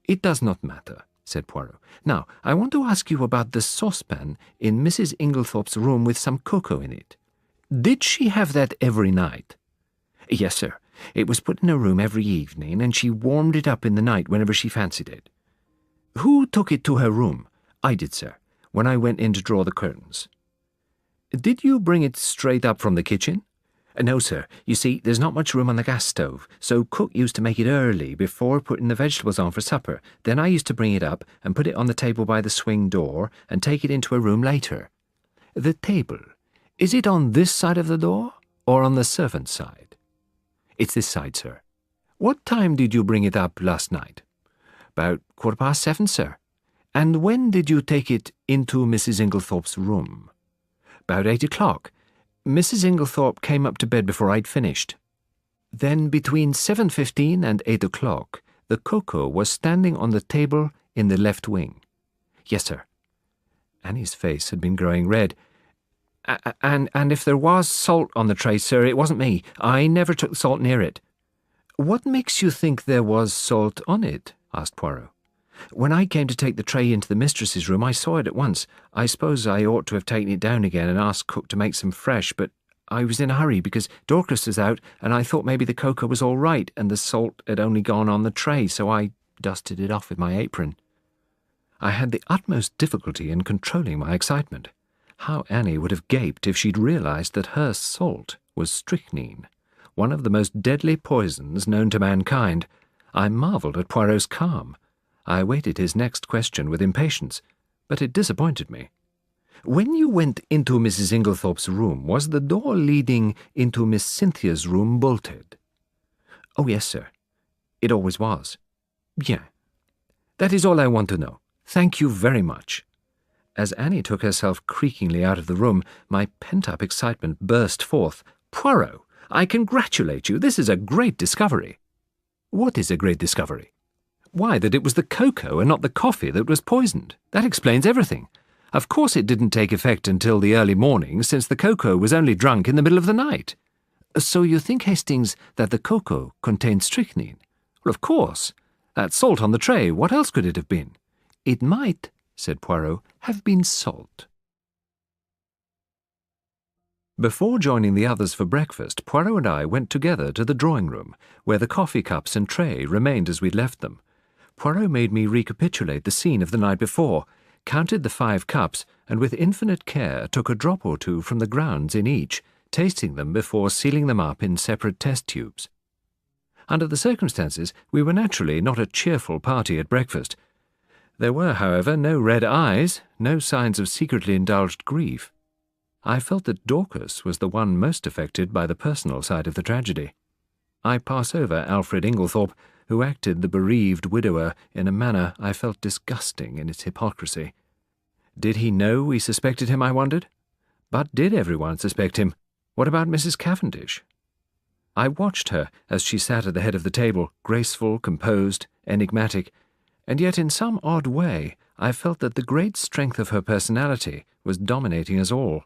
"It does not matter," said Poirot. "Now, I want to ask you about the saucepan in Mrs. Inglethorpe's room with some cocoa in it. Did she have that every night?" "Yes, sir. It was put in her room every evening, and she warmed it up in the night whenever she fancied it." "Who took it to her room?" "I did, sir, when I went in to draw the curtains." "Did you bring it straight up from the kitchen?" No, sir. You see, there's not much room on the gas stove, so cook used to make it early before putting the vegetables on for supper. Then I used to bring it up and put it on the table by the swing door and take it into a room later. The table, is it on this side of the door or on the servant's side? It's this side, sir. What time did you bring it up last night? About 7:15, sir. And when did you take it into Mrs. Inglethorp's room? About 8 o'clock. Mrs. Inglethorp came up to bed before I'd finished. Then between 7:15 and 8 o'clock, the cocoa was standing on the table in the left wing. Yes, sir. Annie's face had been growing red. And if there was salt on the tray, sir, it wasn't me. I never took the salt near it. What makes you think there was salt on it? Asked Poirot. When I came to take the tray into the mistress's room, I saw it at once. I suppose I ought to have taken it down again and asked cook to make some fresh, but I was in a hurry because Dorcas was out, and I thought maybe the cocoa was all right and the salt had only gone on the tray, so I dusted it off with my apron. I had the utmost difficulty in controlling my excitement. How Annie would have gaped if she'd realized that her salt was strychnine, one of the most deadly poisons known to mankind. I marvelled at Poirot's calm. I awaited his next question with impatience, but it disappointed me. When you went into Mrs. Inglethorp's room, was the door leading into Miss Cynthia's room bolted? Oh, yes, sir. It always was. Bien. That is all I want to know. Thank you very much. As Annie took herself creakingly out of the room, my pent-up excitement burst forth. Poirot, I congratulate you. This is a great discovery. What is a great discovery? Why, that it was the cocoa and not the coffee that was poisoned. That explains everything. Of course it didn't take effect until the early morning, since the cocoa was only drunk in the middle of the night. So you think, Hastings, that the cocoa contained strychnine? Well, of course. That salt on the tray, what else could it have been? It might, said Poirot, have been salt. Before joining the others for breakfast, Poirot and I went together to the drawing-room, where the coffee cups and tray remained as we'd left them. Poirot made me recapitulate the scene of the night before, counted the 5 cups, and with infinite care took a drop or two from the grounds in each, tasting them before sealing them up in separate test tubes. Under the circumstances, we were naturally not a cheerful party at breakfast. There were, however, no red eyes, no signs of secretly indulged grief. I felt that Dorcas was the one most affected by the personal side of the tragedy. I pass over Alfred Inglethorp, who acted the bereaved widower in a manner I felt disgusting in its hypocrisy. Did he know we suspected him, I wondered? But did everyone suspect him? What about Mrs. Cavendish? I watched her as she sat at the head of the table, graceful, composed, enigmatic, and yet in some odd way I felt that the great strength of her personality was dominating us all.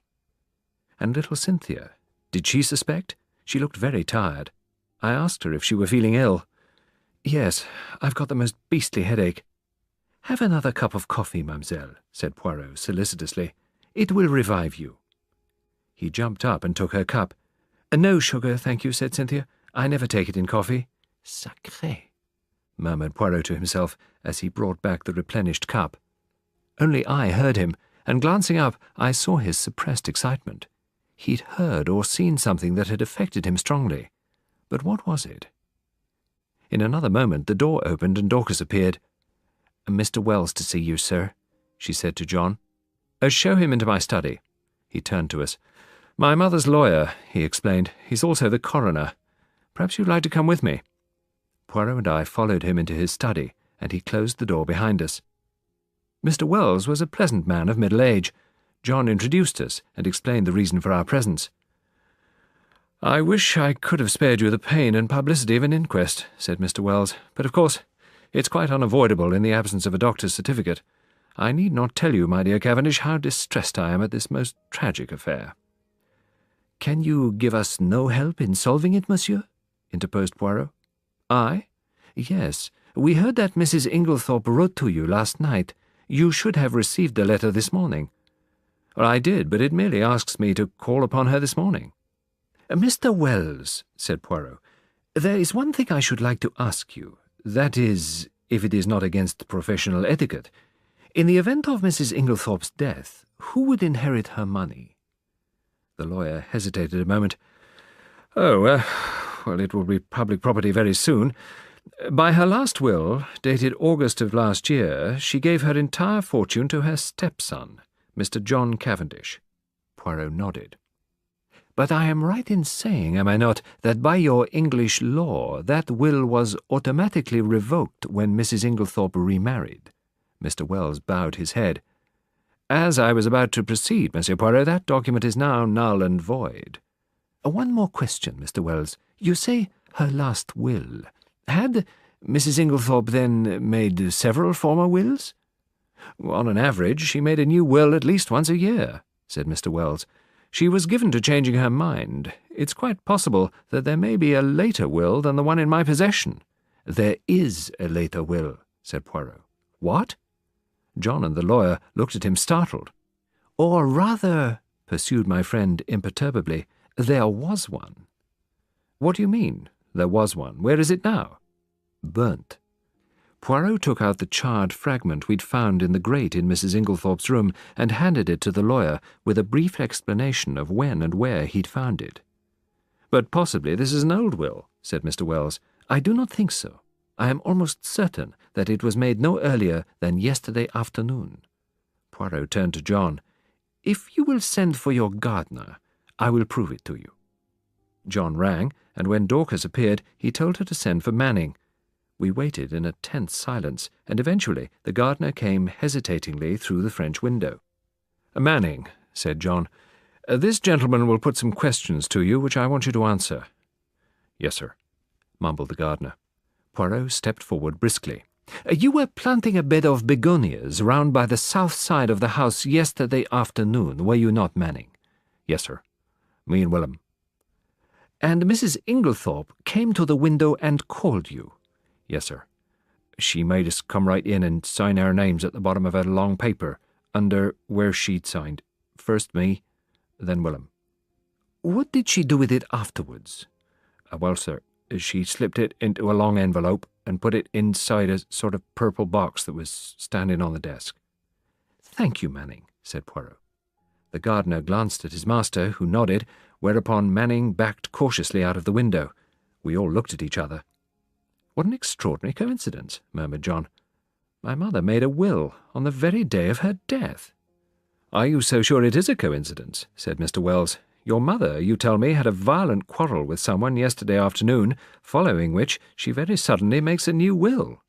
And little Cynthia, did she suspect? She looked very tired. I asked her if she were feeling ill. Yes, I've got the most beastly headache. Have another cup of coffee, mademoiselle, said Poirot solicitously. It will revive you. He jumped up and took her cup. No sugar, thank you, said Cynthia. I never take it in coffee. Sacré, murmured Poirot to himself as he brought back the replenished cup. Only I heard him, and glancing up, I saw his suppressed excitement. He'd heard or seen something that had affected him strongly. But what was it? In another moment the door opened and Dorcas appeared. Mr. Wells to see you, sir, she said to John. Show him into my study. He turned to us. My mother's lawyer, he explained. He's also the coroner. Perhaps you'd like to come with me. Poirot and I followed him into his study, and he closed the door behind us. Mr. Wells was a pleasant man of middle age. John introduced us and explained the reason for our presence. I wish I could have spared you the pain and publicity of an inquest, said Mr. Wells, but of course it's quite unavoidable in the absence of a doctor's certificate. I need not tell you, my dear Cavendish, how distressed I am at this most tragic affair. Can you give us no help in solving it, monsieur? Interposed Poirot. I? Yes. We heard that Mrs. Inglethorp wrote to you last night. You should have received the letter this morning. Well, I did, but it merely asks me to call upon her this morning. Mr. Wells, said Poirot, there is one thing I should like to ask you. That is, if it is not against professional etiquette. In the event of Mrs. Inglethorp's death, who would inherit her money? The lawyer hesitated a moment. Oh, well, it will be public property very soon. By her last will, dated August of last year, she gave her entire fortune to her stepson, Mr. John Cavendish. Poirot nodded. But I am right in saying, am I not, that by your English law that will was automatically revoked when Mrs. Inglethorp remarried? Mr. Wells bowed his head. As I was about to proceed, Monsieur Poirot, that document is now null and void. One more question, Mr. Wells. You say her last will. Had Mrs. Inglethorp then made several former wills? On an average, she made a new will at least once a year, said Mr. Wells. She was given to changing her mind. It's quite possible that there may be a later will than the one in my possession. There is a later will, said Poirot. What? John and the lawyer looked at him startled. Or rather, pursued my friend imperturbably, there was one. What do you mean, there was one? Where is it now? Burnt. Poirot took out the charred fragment we'd found in the grate in Mrs. Inglethorpe's room and handed it to the lawyer with a brief explanation of when and where he'd found it. But possibly this is an old will, said Mr. Wells. I do not think so. I am almost certain that it was made no earlier than yesterday afternoon. Poirot turned to John. If you will send for your gardener, I will prove it to you. John rang, and when Dorcas appeared, he told her to send for Manning. We waited in a tense silence, and eventually the gardener came hesitatingly through the French window. Manning, said John, this gentleman will put some questions to you which I want you to answer. Yes, sir, mumbled the gardener. Poirot stepped forward briskly. You were planting a bed of begonias round by the south side of the house yesterday afternoon, were you not, Manning? Yes, sir. Me and Willem. And Mrs. Inglethorp came to the window and called you? Yes, sir. She made us come right in and sign our names at the bottom of a long paper, under where she'd signed. First me, then Willem. What did she do with it afterwards? Well, sir, she slipped it into a long envelope and put it inside a sort of purple box that was standing on the desk. Thank you, Manning, said Poirot. The gardener glanced at his master, who nodded, whereupon Manning backed cautiously out of the window. We all looked at each other. What an extraordinary coincidence, murmured John. My mother made a will on the very day of her death. Are you so sure it is a coincidence? Said Mr. Wells. Your mother, you tell me, had a violent quarrel with someone yesterday afternoon, following which she very suddenly makes a new will.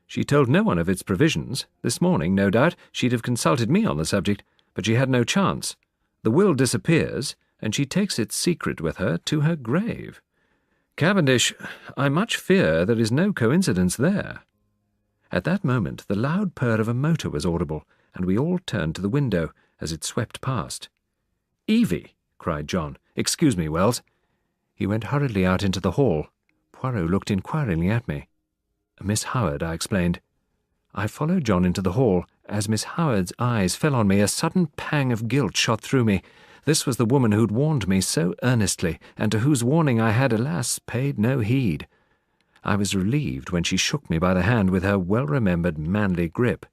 She told no one of its provisions. This morning, no doubt, she'd have consulted me on the subject, but she had no chance. The will disappears, and she takes its secret with her to her grave. Cavendish, I much fear there is no coincidence there. At that moment the loud purr of a motor was audible, and we all turned to the window as it swept past. Evie, cried John. Excuse me, Wells. He went hurriedly out into the hall. Poirot looked inquiringly at me. Miss Howard, I explained. I followed John into the hall. As Miss Howard's eyes fell on me, a sudden pang of guilt shot through me. This was the woman who'd warned me so earnestly, and to whose warning I had, alas, paid no heed. I was relieved when she shook me by the hand with her well-remembered manly grip.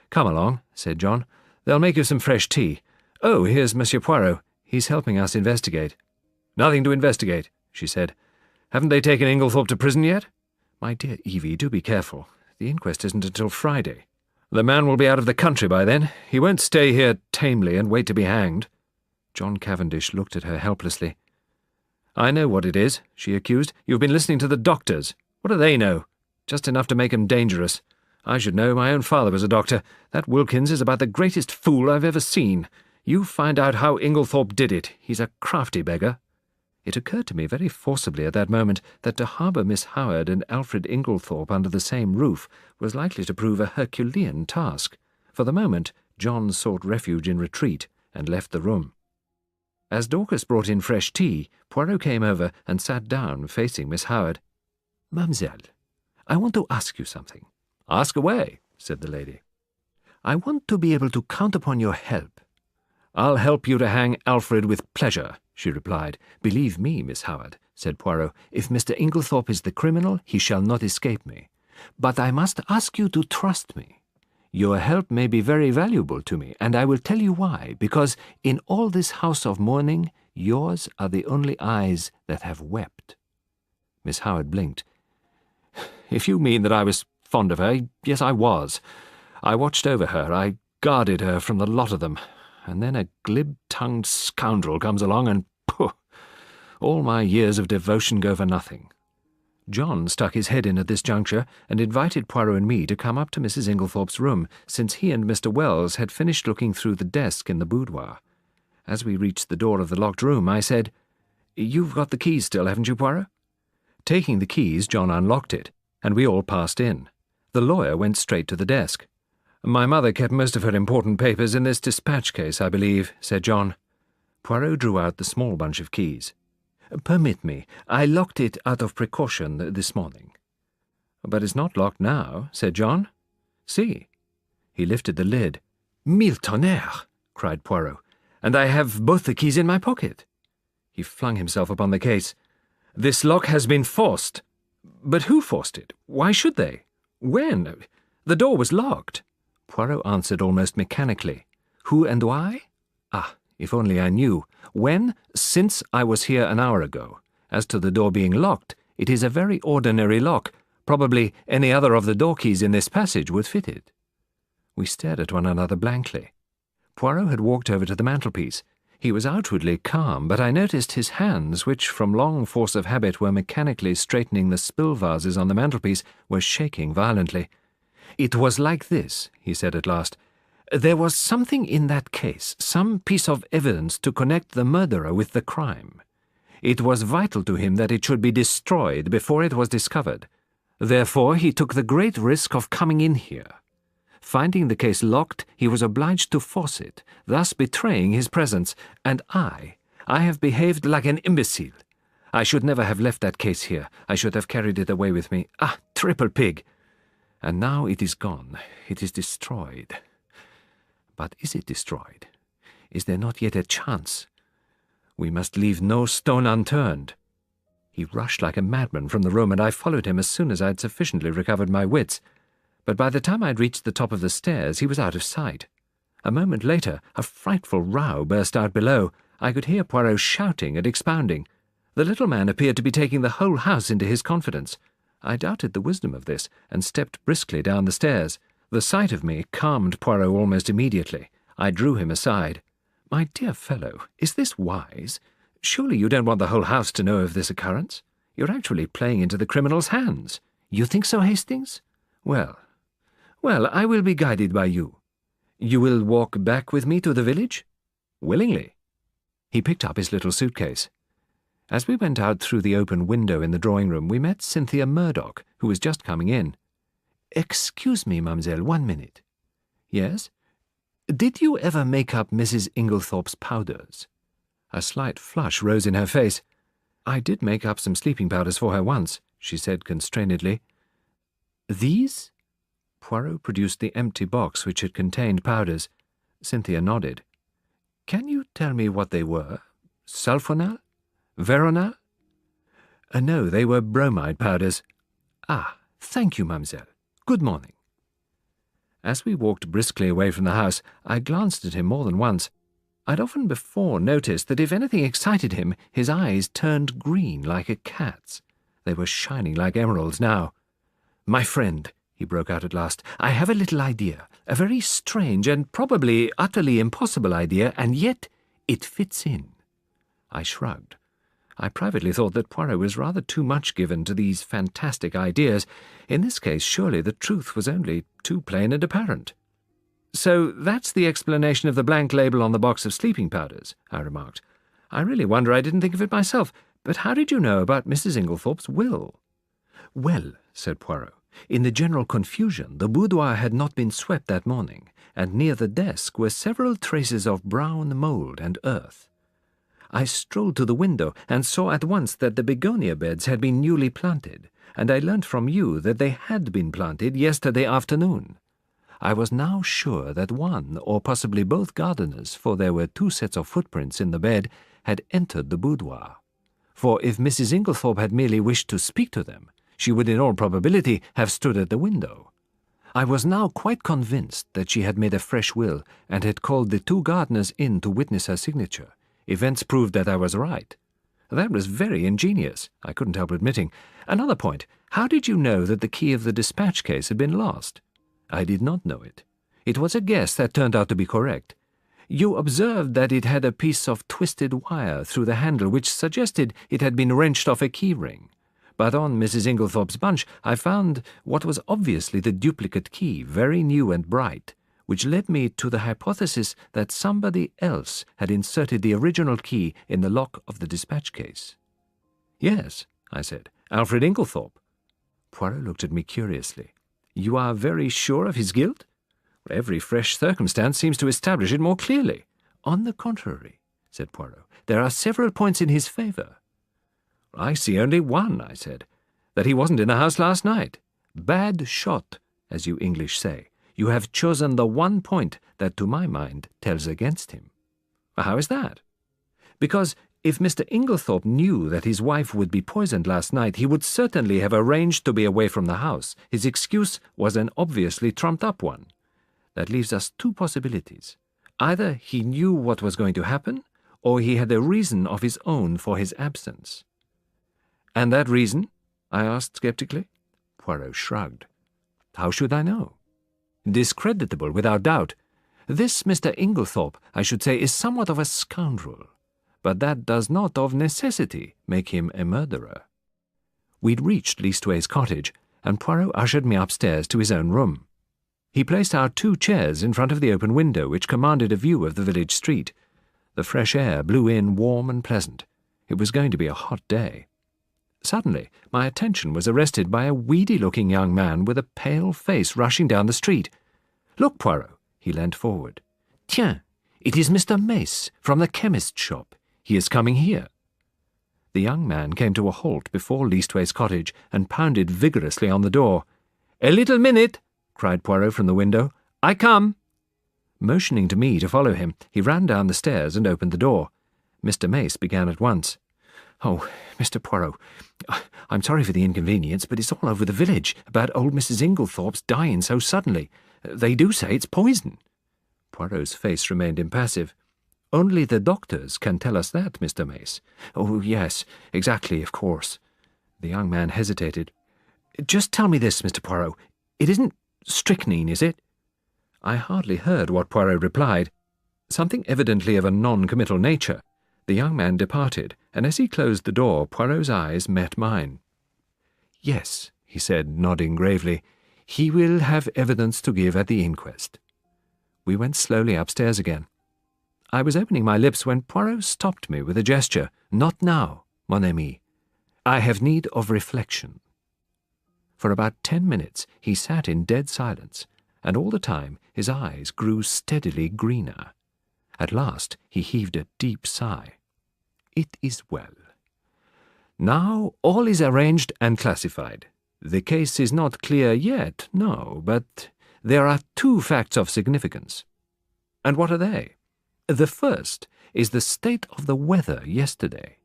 Come along, said John. They'll make you some fresh tea. Oh, here's Monsieur Poirot. He's helping us investigate. Nothing to investigate, she said. Haven't they taken Inglethorp to prison yet? My dear Evie, do be careful. The inquest isn't until Friday. The man will be out of the country by then. He won't stay here tamely and wait to be hanged. John Cavendish looked at her helplessly. I know what it is, she accused. You've been listening to the doctors. What do they know? Just enough to make him dangerous. I should know. My own father was a doctor. That Wilkins is about the greatest fool I've ever seen. You find out how Inglethorp did it. He's a crafty beggar. It occurred to me very forcibly at that moment that to harbour Miss Howard and Alfred Inglethorp under the same roof was likely to prove a Herculean task. For the moment, John sought refuge in retreat and left the room. As Dorcas brought in fresh tea, Poirot came over and sat down facing Miss Howard. Mademoiselle, I want to ask you something. Ask away, said the lady. I want to be able to count upon your help. I'll help you to hang Alfred with pleasure, she replied. Believe me, Miss Howard, said Poirot, if Mr. Inglethorp is the criminal, he shall not escape me. But I must ask you to trust me. Your help may be very valuable to me, and I will tell you why, because in all this house of mourning Yours are the only eyes that have wept." Miss Howard blinked. "If you mean that I was fond of her, yes, I was. I watched over her, I guarded her from the lot of them, and then a glib-tongued scoundrel comes along and, pooh, all my years of devotion go for nothing." John stuck his head in at this juncture and invited Poirot and me to come up to Mrs. Inglethorpe's room, since he and Mr. Wells had finished looking through the desk in the boudoir. As we reached the door of the locked room, I said, "You've got the keys still, haven't you, Poirot?" Taking the keys, John unlocked it, and we all passed in. The lawyer went straight to the desk. "My mother kept most of her important papers in this dispatch case, I believe," said John. Poirot drew out the small bunch of keys. "Permit me. I locked it out of precaution this morning." "But it's not locked now," said John. "See." He lifted the lid. "Mille tonnerres!" cried Poirot. "And I have both the keys in my pocket." He flung himself upon the case. "This lock has been forced." "But who forced it? Why should they? When? The door was locked." Poirot answered almost mechanically. "Who and why? Ah, if only I knew. When? Since I was here an hour ago. As to the door being locked, it is a very ordinary lock. Probably any other of the door keys in this passage would fit it." We stared at one another blankly. Poirot had walked over to the mantelpiece. He was outwardly calm, but I noticed his hands, which from long force of habit were mechanically straightening the spill vases on the mantelpiece, were shaking violently. "It was like this," he said at last. "There was something in that case, some piece of evidence to connect the murderer with the crime. It was vital to him that it should be destroyed before it was discovered. Therefore he took the great risk of coming in here. Finding the case locked, he was obliged to force it, thus betraying his presence, and I have behaved like an imbecile. I should never have left that case here. I should have carried it away with me. Ah, triple pig! And now it is gone. It is destroyed. But is it destroyed? Is there not yet a chance? We must leave no stone unturned." He rushed like a madman from the room, and I followed him as soon as I had sufficiently recovered my wits. But by the time I had reached the top of the stairs, he was out of sight. A moment later, a frightful row burst out below. I could hear Poirot shouting and expounding. The little man appeared to be taking the whole house into his confidence. I doubted the wisdom of this, and stepped briskly down the stairs. The sight of me calmed Poirot almost immediately. I drew him aside. "My dear fellow, is this wise? Surely you don't want the whole house to know of this occurrence? You're actually playing into the criminal's hands. You think so, Hastings? Well, I will be guided by you. You will walk back with me to the village?" "Willingly." He picked up his little suitcase. As we went out through the open window in the drawing-room, we met Cynthia Murdoch, who was just coming in. "Excuse me, mademoiselle, 1 minute." "Yes?" "Did you ever make up Mrs. Inglethorpe's powders?" A slight flush rose in her face. "I did make up some sleeping powders for her once," she said constrainedly. "These?" Poirot produced the empty box which had contained powders. Cynthia nodded. "Can you tell me what they were? Sulfonal? Veronal?" No, they were bromide powders." "Ah, thank you, mademoiselle. Good morning." As we walked briskly away from the house, I glanced at him more than once. I'd often before noticed that if anything excited him, his eyes turned green like a cat's. They were shining like emeralds now. "My friend," he broke out at last, "I have a little idea, a very strange and probably utterly impossible idea, and yet it fits in." I shrugged. I privately thought that Poirot was rather too much given to these fantastic ideas. In this case, surely the truth was only too plain and apparent. "So that's the explanation of the blank label on the box of sleeping powders," I remarked. "I really wonder I didn't think of it myself. But how did you know about Mrs. Inglethorpe's will?" "Well," said Poirot, "in the general confusion, the boudoir had not been swept that morning, and near the desk were several traces of brown mould and earth. I strolled to the window and saw at once that the begonia beds had been newly planted, and I learnt from you that they had been planted yesterday afternoon. I was now sure that one, or possibly both gardeners, for there were 2 sets of footprints in the bed, had entered the boudoir. For if Mrs. Inglethorpe had merely wished to speak to them, she would in all probability have stood at the window. I was now quite convinced that she had made a fresh will, and had called the 2 gardeners in to witness her signature. Events proved that I was right. That was very ingenious, I couldn't help admitting. Another point, how did you know that the key of the dispatch case had been lost? I did not know it. It was a guess that turned out to be correct. You observed that it had a piece of twisted wire through the handle which suggested it had been wrenched off a key ring. But on Mrs. Inglethorpe's bunch I found what was obviously the duplicate key, very new and bright, which led me to the hypothesis that somebody else had inserted the original key in the lock of the dispatch case. Yes, I said, Alfred Inglethorpe. Poirot looked at me curiously. You are very sure of his guilt? Every fresh circumstance seems to establish it more clearly. On the contrary, said Poirot, there are several points in his favour. I see only one, I said, that he wasn't in the house last night. Bad shot, as you English say. You have chosen the one point that, to my mind, tells against him. How is that? Because if Mr. Inglethorpe knew that his wife would be poisoned last night, he would certainly have arranged to be away from the house. His excuse was an obviously trumped-up one. That leaves us two possibilities. Either he knew what was going to happen, or he had a reason of his own for his absence. And that reason? I asked sceptically. Poirot shrugged. How should I know? Discreditable, without doubt. This Mr. Inglethorpe, I should say, is somewhat of a scoundrel, but that does not of necessity make him a murderer. We'd reached Leastway's cottage, and Poirot ushered me upstairs to his own room. He placed our 2 chairs in front of the open window, which commanded a view of the village street. The fresh air blew in warm and pleasant. It was going to be a hot day. Suddenly, my attention was arrested by a weedy-looking young man with a pale face rushing down the street. Look, Poirot, he leant forward. Tiens, it is Mr. Mace, from the chemist's shop. He is coming here. The young man came to a halt before Leastway's cottage and pounded vigorously on the door. A little minute, cried Poirot from the window. I come. Motioning to me to follow him, he ran down the stairs and opened the door. Mr. Mace began at once. Oh, Mr. Poirot, I'm sorry for the inconvenience, but it's all over the village about old Mrs. Inglethorpe's dying so suddenly. They do say it's poison. Poirot's face remained impassive. Only the doctors can tell us that, Mr. Mace. Oh, yes, exactly, of course. The young man hesitated. Just tell me this, Mr. Poirot. It isn't strychnine, is it? I hardly heard what Poirot replied. Something evidently of a non-committal nature. The young man departed, and as he closed the door, Poirot's eyes met mine. Yes, he said, nodding gravely, he will have evidence to give at the inquest. We went slowly upstairs again. I was opening my lips when Poirot stopped me with a gesture. Not now, mon ami. I have need of reflection. For about 10 minutes he sat in dead silence, and all the time his eyes grew steadily greener. At last he heaved a deep sigh. It is well. Now all is arranged and classified. The case is not clear yet, no, but there are 2 facts of significance. And what are they? The first is the state of the weather yesterday.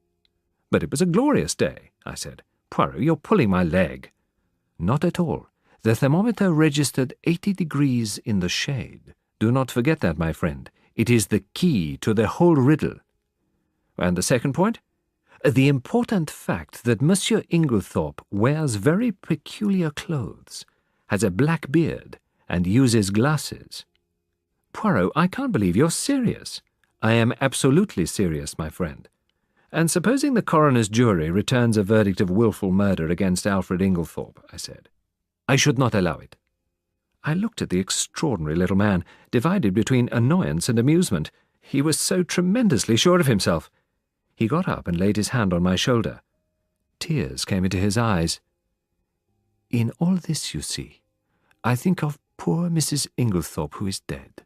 But it was a glorious day, I said. Poirot, you're pulling my leg. Not at all. The thermometer registered 80 degrees in the shade. Do not forget that, my friend. It is the key to the whole riddle. And the second point? The important fact that Monsieur Inglethorpe wears very peculiar clothes, has a black beard, and uses glasses. Poirot, I can't believe you're serious. I am absolutely serious, my friend. And supposing the coroner's jury returns a verdict of wilful murder against Alfred Inglethorpe, I said. I should not allow it. I looked at the extraordinary little man, divided between annoyance and amusement. He was so tremendously sure of himself. He got up and laid his hand on my shoulder. Tears came into his eyes. In all this, you see, I think of poor Mrs. Inglethorpe, who is dead.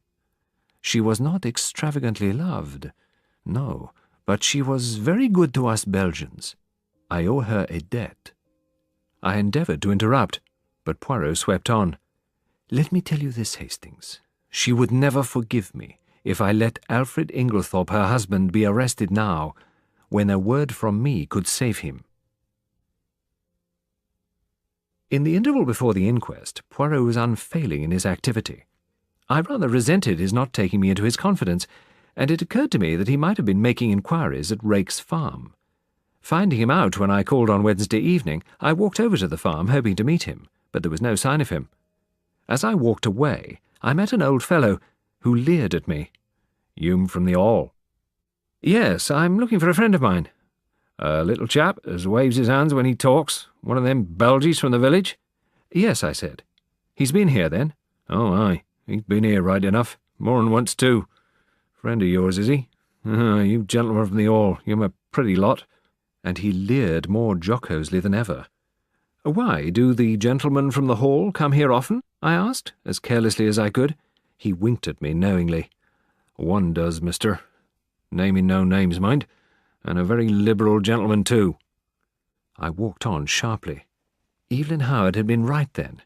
She was not extravagantly loved, no, but she was very good to us Belgians. I owe her a debt. I endeavoured to interrupt, but Poirot swept on. Let me tell you this, Hastings. She would never forgive me if I let Alfred Inglethorpe, her husband, be arrested now, when a word from me could save him. In the interval before the inquest, Poirot was unfailing in his activity. I rather resented his not taking me into his confidence, and it occurred to me that he might have been making inquiries at Rake's farm. Finding him out when I called on Wednesday evening, I walked over to the farm hoping to meet him, but there was no sign of him. As I walked away, I met an old fellow who leered at me. "You from the Hall?" "Yes, I'm looking for a friend of mine." "A little chap as waves his hands when he talks, one of them Belgies from the village?" "Yes," I said. "He's been here, then?" "Oh, aye, he's been here right enough, more'n once too. Friend of yours, is he? You gentlemen from the Hall, you're a pretty lot." And he leered more jocosely than ever. "Why, do the gentlemen from the Hall come here often?" I asked, as carelessly as I could. He winked at me knowingly. "One does, mister. Naming no names, mind, and a very liberal gentleman too." I walked on sharply. Evelyn Howard had been right then,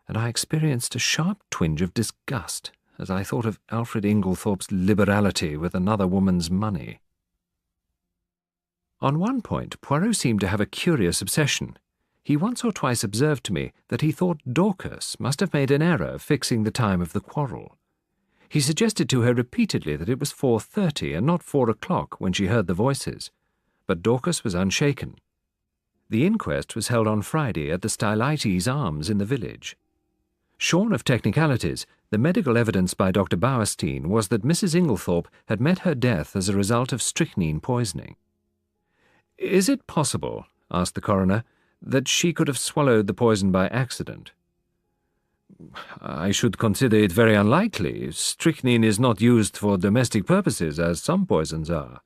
and I experienced a sharp twinge of disgust as I thought of Alfred Inglethorpe's liberality with another woman's money. On one point, Poirot seemed to have a curious obsession. He once or twice observed to me that he thought Dorcas must have made an error fixing the time of the quarrel. He suggested to her repeatedly that it was 4:30 and not 4 o'clock when she heard the voices, but Dorcas was unshaken. The inquest was held on Friday at the Stylites Arms in the village. Shorn of technicalities, the medical evidence by Dr. Bowerstein was that Mrs. Inglethorpe had met her death as a result of strychnine poisoning. "Is it possible," asked the coroner, "that she could have swallowed the poison by accident?" "I should consider it very unlikely. Strychnine is not used for domestic purposes, as some poisons are."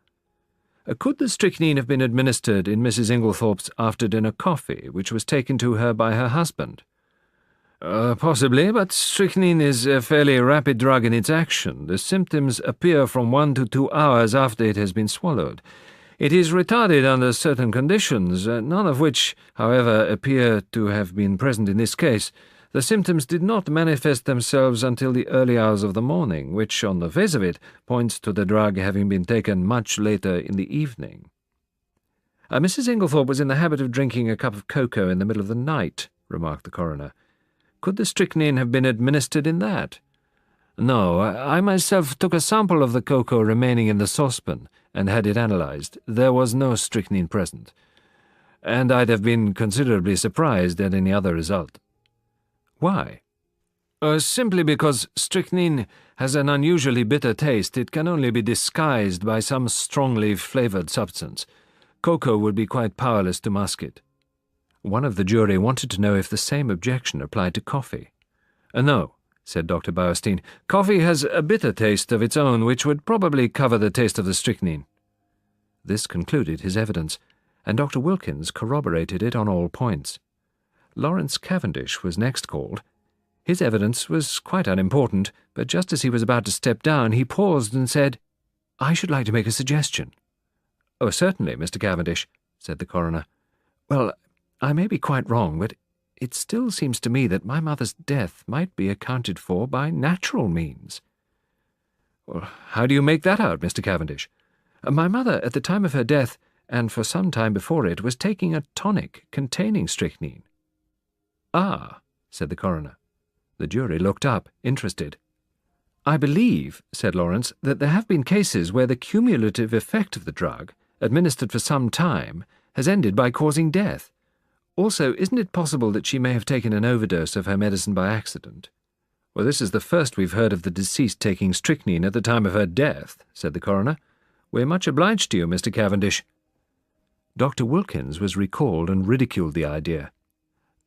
"Could the strychnine have been administered in Mrs. Inglethorpe's after-dinner coffee, which was taken to her by her husband?" Possibly, but strychnine is a fairly rapid drug in its action. The symptoms appear from 1 to 2 hours after it has been swallowed. It is retarded under certain conditions, none of which, however, appear to have been present in this case. The symptoms did not manifest themselves until the early hours of the morning, which, on the face of it, points to the drug having been taken much later in the evening. "Mrs. Inglethorpe was in the habit of drinking a cup of cocoa in the middle of the night," remarked the coroner. "Could the strychnine have been administered in that?" "No, I myself took a sample of the cocoa remaining in the saucepan and had it analysed. There was no strychnine present, and I'd have been considerably surprised at any other result." "Why?" Simply because strychnine has an unusually bitter taste. It can only be disguised by some strongly flavoured substance. Cocoa would be quite powerless to mask it." One of the jury wanted to know if the same objection applied to coffee. "No," said Dr. Bowerstein. "Coffee has a bitter taste of its own which would probably cover the taste of the strychnine." This concluded his evidence, and Dr. Wilkins corroborated it on all points. Lawrence Cavendish was next called. His evidence was quite unimportant, but just as he was about to step down, he paused and said, "I should like to make a suggestion." "Oh, certainly, Mr. Cavendish," said the coroner. "Well, I may be quite wrong, but it still seems to me that my mother's death might be accounted for by natural means." "Well, how do you make that out, Mr. Cavendish?" "My mother, at the time of her death, and for some time before it, was taking a tonic containing strychnine." "Ah," said the coroner. The jury looked up, interested. "I believe," said Lawrence, "that there have been cases where the cumulative effect of the drug, administered for some time, has ended by causing death. Also, isn't it possible that she may have taken an overdose of her medicine by accident?" "Well, this is the first we've heard of the deceased taking strychnine at the time of her death," said the coroner. "We're much obliged to you, Mr. Cavendish." Dr. Wilkins was recalled and ridiculed the idea.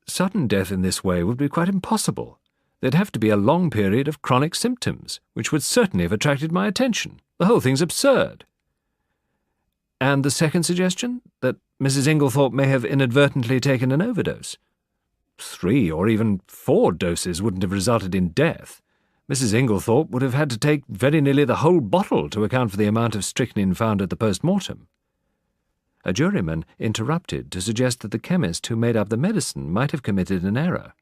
"Sudden death in this way would be quite impossible. There'd have to be a long period of chronic symptoms, which would certainly have attracted my attention. The whole thing's absurd." "And the second suggestion, that Mrs. Inglethorpe may have inadvertently taken an overdose?" 3 or even 4 doses wouldn't have resulted in death. Mrs. Inglethorpe would have had to take very nearly the whole bottle to account for the amount of strychnine found at the post-mortem." A juryman interrupted to suggest that the chemist who made up the medicine might have committed an error.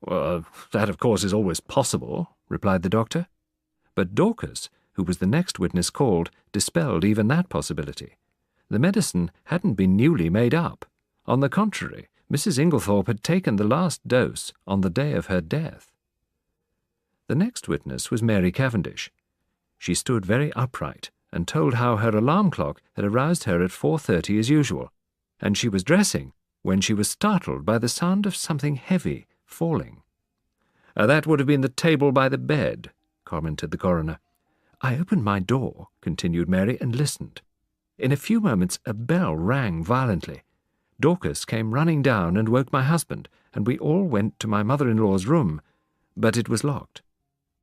"Well, that of course is always possible," replied the doctor. But Dorcas, who was the next witness called, dispelled even that possibility. The medicine hadn't been newly made up. On the contrary, Mrs. Inglethorpe had taken the last dose on the day of her death. The next witness was Mary Cavendish. She stood very upright and told how her alarm clock had aroused her at 4:30 as usual, and she was dressing when she was startled by the sound of something heavy falling. That would have been the table by the bed," commented the coroner. "I opened my door," continued Mary, "and listened. In a few moments a bell rang violently. Dorcas came running down and woke my husband, and we all went to my mother-in-law's room, but it was locked."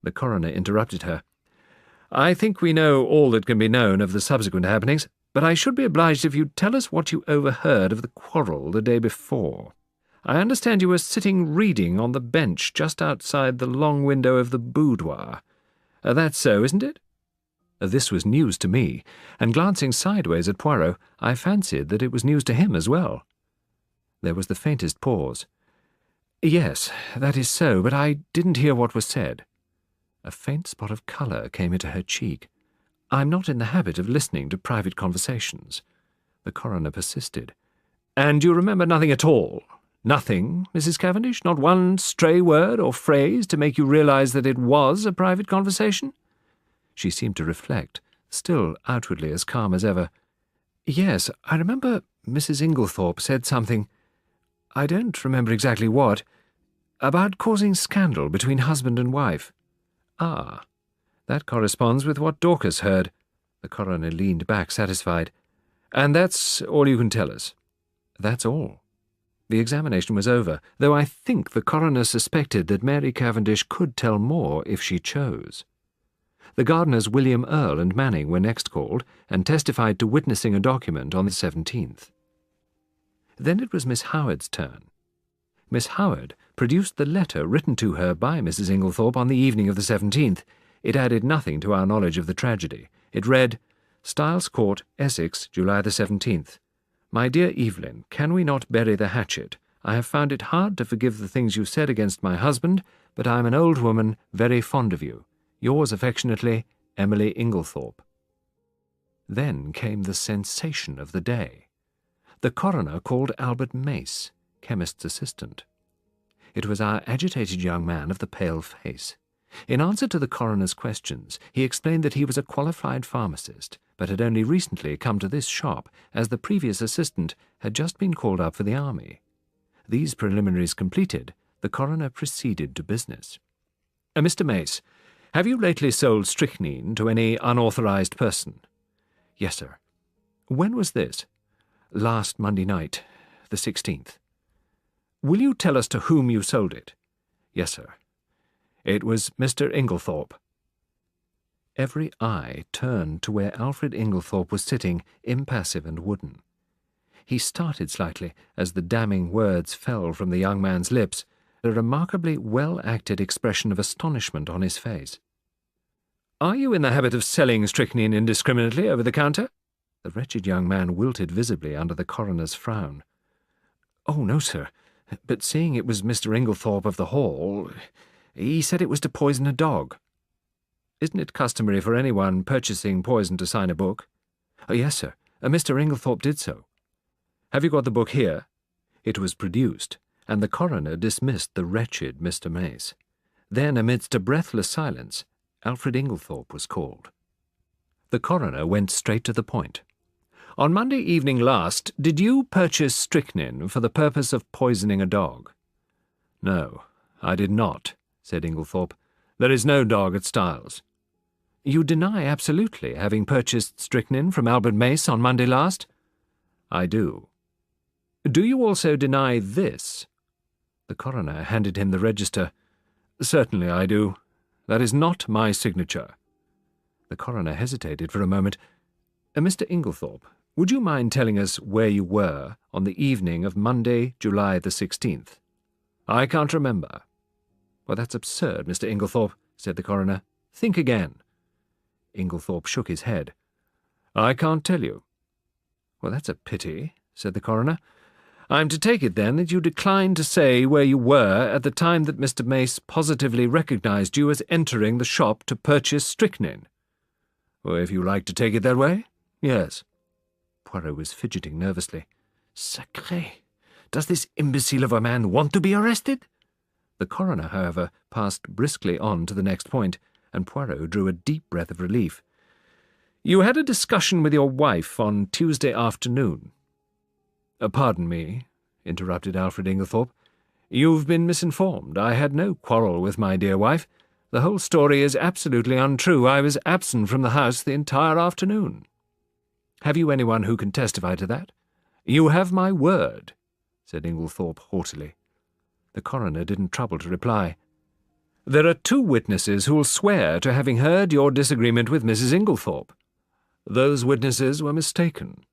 The coroner interrupted her. "I think we know all that can be known of the subsequent happenings, but I should be obliged if you'd tell us what you overheard of the quarrel the day before. I understand you were sitting reading on the bench just outside the long window of the boudoir. That's so, isn't it?" This was news to me, and glancing sideways at Poirot, I fancied that it was news to him as well. There was the faintest pause. "Yes, that is so, but I didn't hear what was said." A faint spot of colour came into her cheek. "I'm not in the habit of listening to private conversations." The coroner persisted. "And you remember nothing at all? Nothing, Mrs. Cavendish? Not one stray word or phrase to make you realize that it was a private conversation?" She seemed to reflect, still outwardly as calm as ever. "Yes, I remember Mrs. Inglethorp said something, I don't remember exactly what, about causing scandal between husband and wife." "Ah, that corresponds with what Dorcas heard." The coroner leaned back, satisfied. "And that's all you can tell us?" "That's all." The examination was over, though I think the coroner suspected that Mary Cavendish could tell more if she chose. The gardeners William Earl and Manning were next called, and testified to witnessing a document on the 17th. Then it was Miss Howard's turn. Miss Howard produced the letter written to her by Mrs. Inglethorp on the evening of the 17th. It added nothing to our knowledge of the tragedy. It read, "Styles Court, Essex, July the 17th. My dear Evelyn, can we not bury the hatchet? I have found it hard to forgive the things you said against my husband, but I am an old woman, very fond of you. Yours affectionately, Emily Inglethorp." Then came the sensation of the day. The coroner called Albert Mace, chemist's assistant. It was our agitated young man of the pale face. In answer to the coroner's questions, he explained that he was a qualified pharmacist, but had only recently come to this shop, as the previous assistant had just been called up for the army. These preliminaries completed, the coroner proceeded to business. "Mr. Mace, have you lately sold strychnine to any unauthorized person?" "Yes, sir." "When was this?" "Last Monday night, the 16th. "Will you tell us to whom you sold it?" "Yes, sir." "It was Mr. Inglethorp." Every eye turned to where Alfred Inglethorp was sitting, impassive and wooden. He started slightly as the damning words fell from the young man's lips, a remarkably well-acted expression of astonishment on his face. "Are you in the habit of selling strychnine indiscriminately over the counter?" The wretched young man wilted visibly under the coroner's frown. "Oh, no, sir, but seeing it was Mr. Inglethorp of the Hall, he said it was to poison a dog." "Isn't it customary for anyone purchasing poison to sign a book?" "Oh, yes, sir. Mr. Inglethorp did so." "Have you got the book here?" It was produced, and the coroner dismissed the wretched Mr. Mace. Then, amidst a breathless silence, Alfred Inglethorp was called. The coroner went straight to the point. "On Monday evening last, did you purchase strychnine for the purpose of poisoning a dog?" "No, I did not," said Inglethorp. "There is no dog at Styles." "You deny absolutely having purchased strychnine from Albert Mace on Monday last?" "I do." "Do you also deny this?" The coroner handed him the register. "Certainly I do. That is not my signature." The coroner hesitated for a moment. "Mr. Inglethorp, would you mind telling us where you were on the evening of Monday, July the 16th? "I can't remember." "Well, that's absurd, Mr. Inglethorp," said the coroner. "Think again." Inglethorp shook his head. "I can't tell you." "Well, that's a pity," said the coroner. "I'm to take it, then, that you decline to say where you were at the time that Mr. Mace positively recognized you as entering the shop to purchase strychnine?" "Well, if you like to take it that way, yes." Poirot was fidgeting nervously. "Sacré! Does this imbecile of a man want to be arrested?" The coroner, however, passed briskly on to the next point. and Poirot drew a deep breath of relief. "You had a discussion with your wife on Tuesday afternoon." "Pardon me," interrupted Alfred Inglethorp. "You've been misinformed. I had no quarrel with my dear wife. The whole story is absolutely untrue. I was absent from the house the entire afternoon." "Have you anyone who can testify to that?" "You have my word," said Inglethorp haughtily. The coroner didn't trouble to reply. "There are 2 witnesses who'll swear to having heard your disagreement with Mrs. Inglethorp." "Those witnesses were mistaken."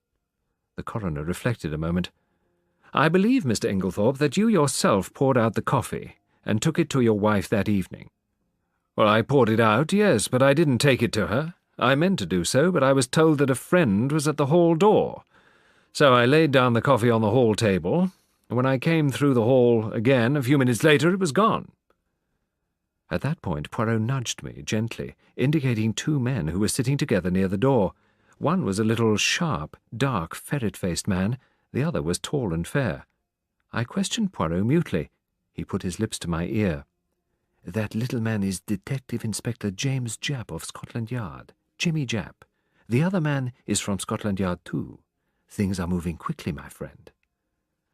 The coroner reflected a moment. "I believe, Mr. Inglethorp, that you yourself poured out the coffee and took it to your wife that evening." "Well, I poured it out, yes, but I didn't take it to her. I meant to do so, but I was told that a friend was at the hall door. So I laid down the coffee on the hall table, and when I came through the hall again a few minutes later it was gone." At that point Poirot nudged me gently, indicating 2 men who were sitting together near the door. One was a little sharp, dark, ferret-faced man. The other was tall and fair. I questioned Poirot mutely. He put his lips to my ear. "That little man is Detective Inspector James Japp of Scotland Yard, Jimmy Japp. The other man is from Scotland Yard too. Things are moving quickly, my friend."